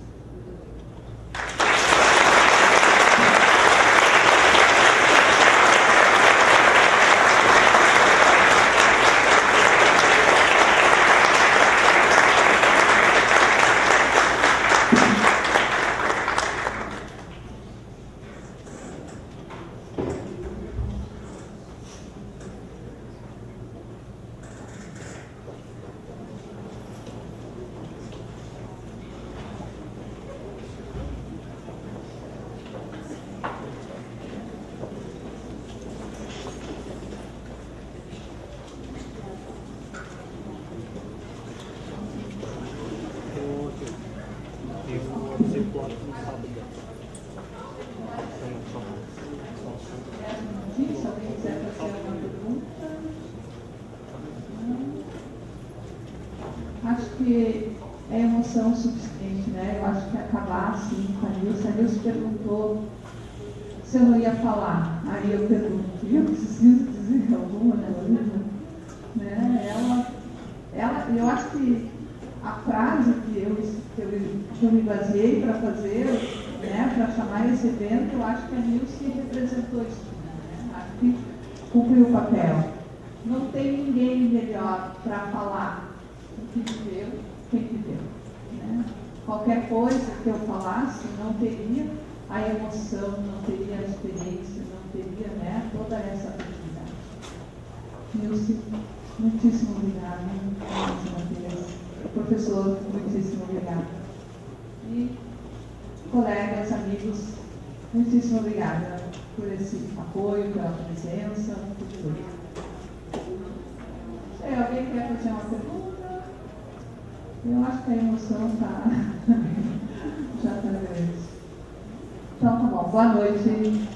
Se alguém quiser fazer alguma pergunta. Acho que é emoção suficiente, né? Eu acho que acabar assim com a Nilce perguntou se eu não ia falar. Aí eu pergunto, eu preciso dizer alguma coisa? Né? Eu acho que a frase que eu me baseei para fazer, né, para chamar esse evento, eu acho que a Nilce representou isso. Né? Acho que cumpriu o papel. Não tem ninguém melhor para falar o que viveu, quem viveu. Né? Qualquer coisa que eu falasse não teria a emoção, não teria a experiência, não teria, né, toda essa atividade. Nilce, muitíssimo obrigada, professor, muitíssimo obrigada. E colegas, amigos, muitíssimo obrigada por esse apoio, pela presença, por tudo. Se alguém quer fazer uma pergunta, eu acho que a emoção já está grande. Então, tá bom. Boa noite.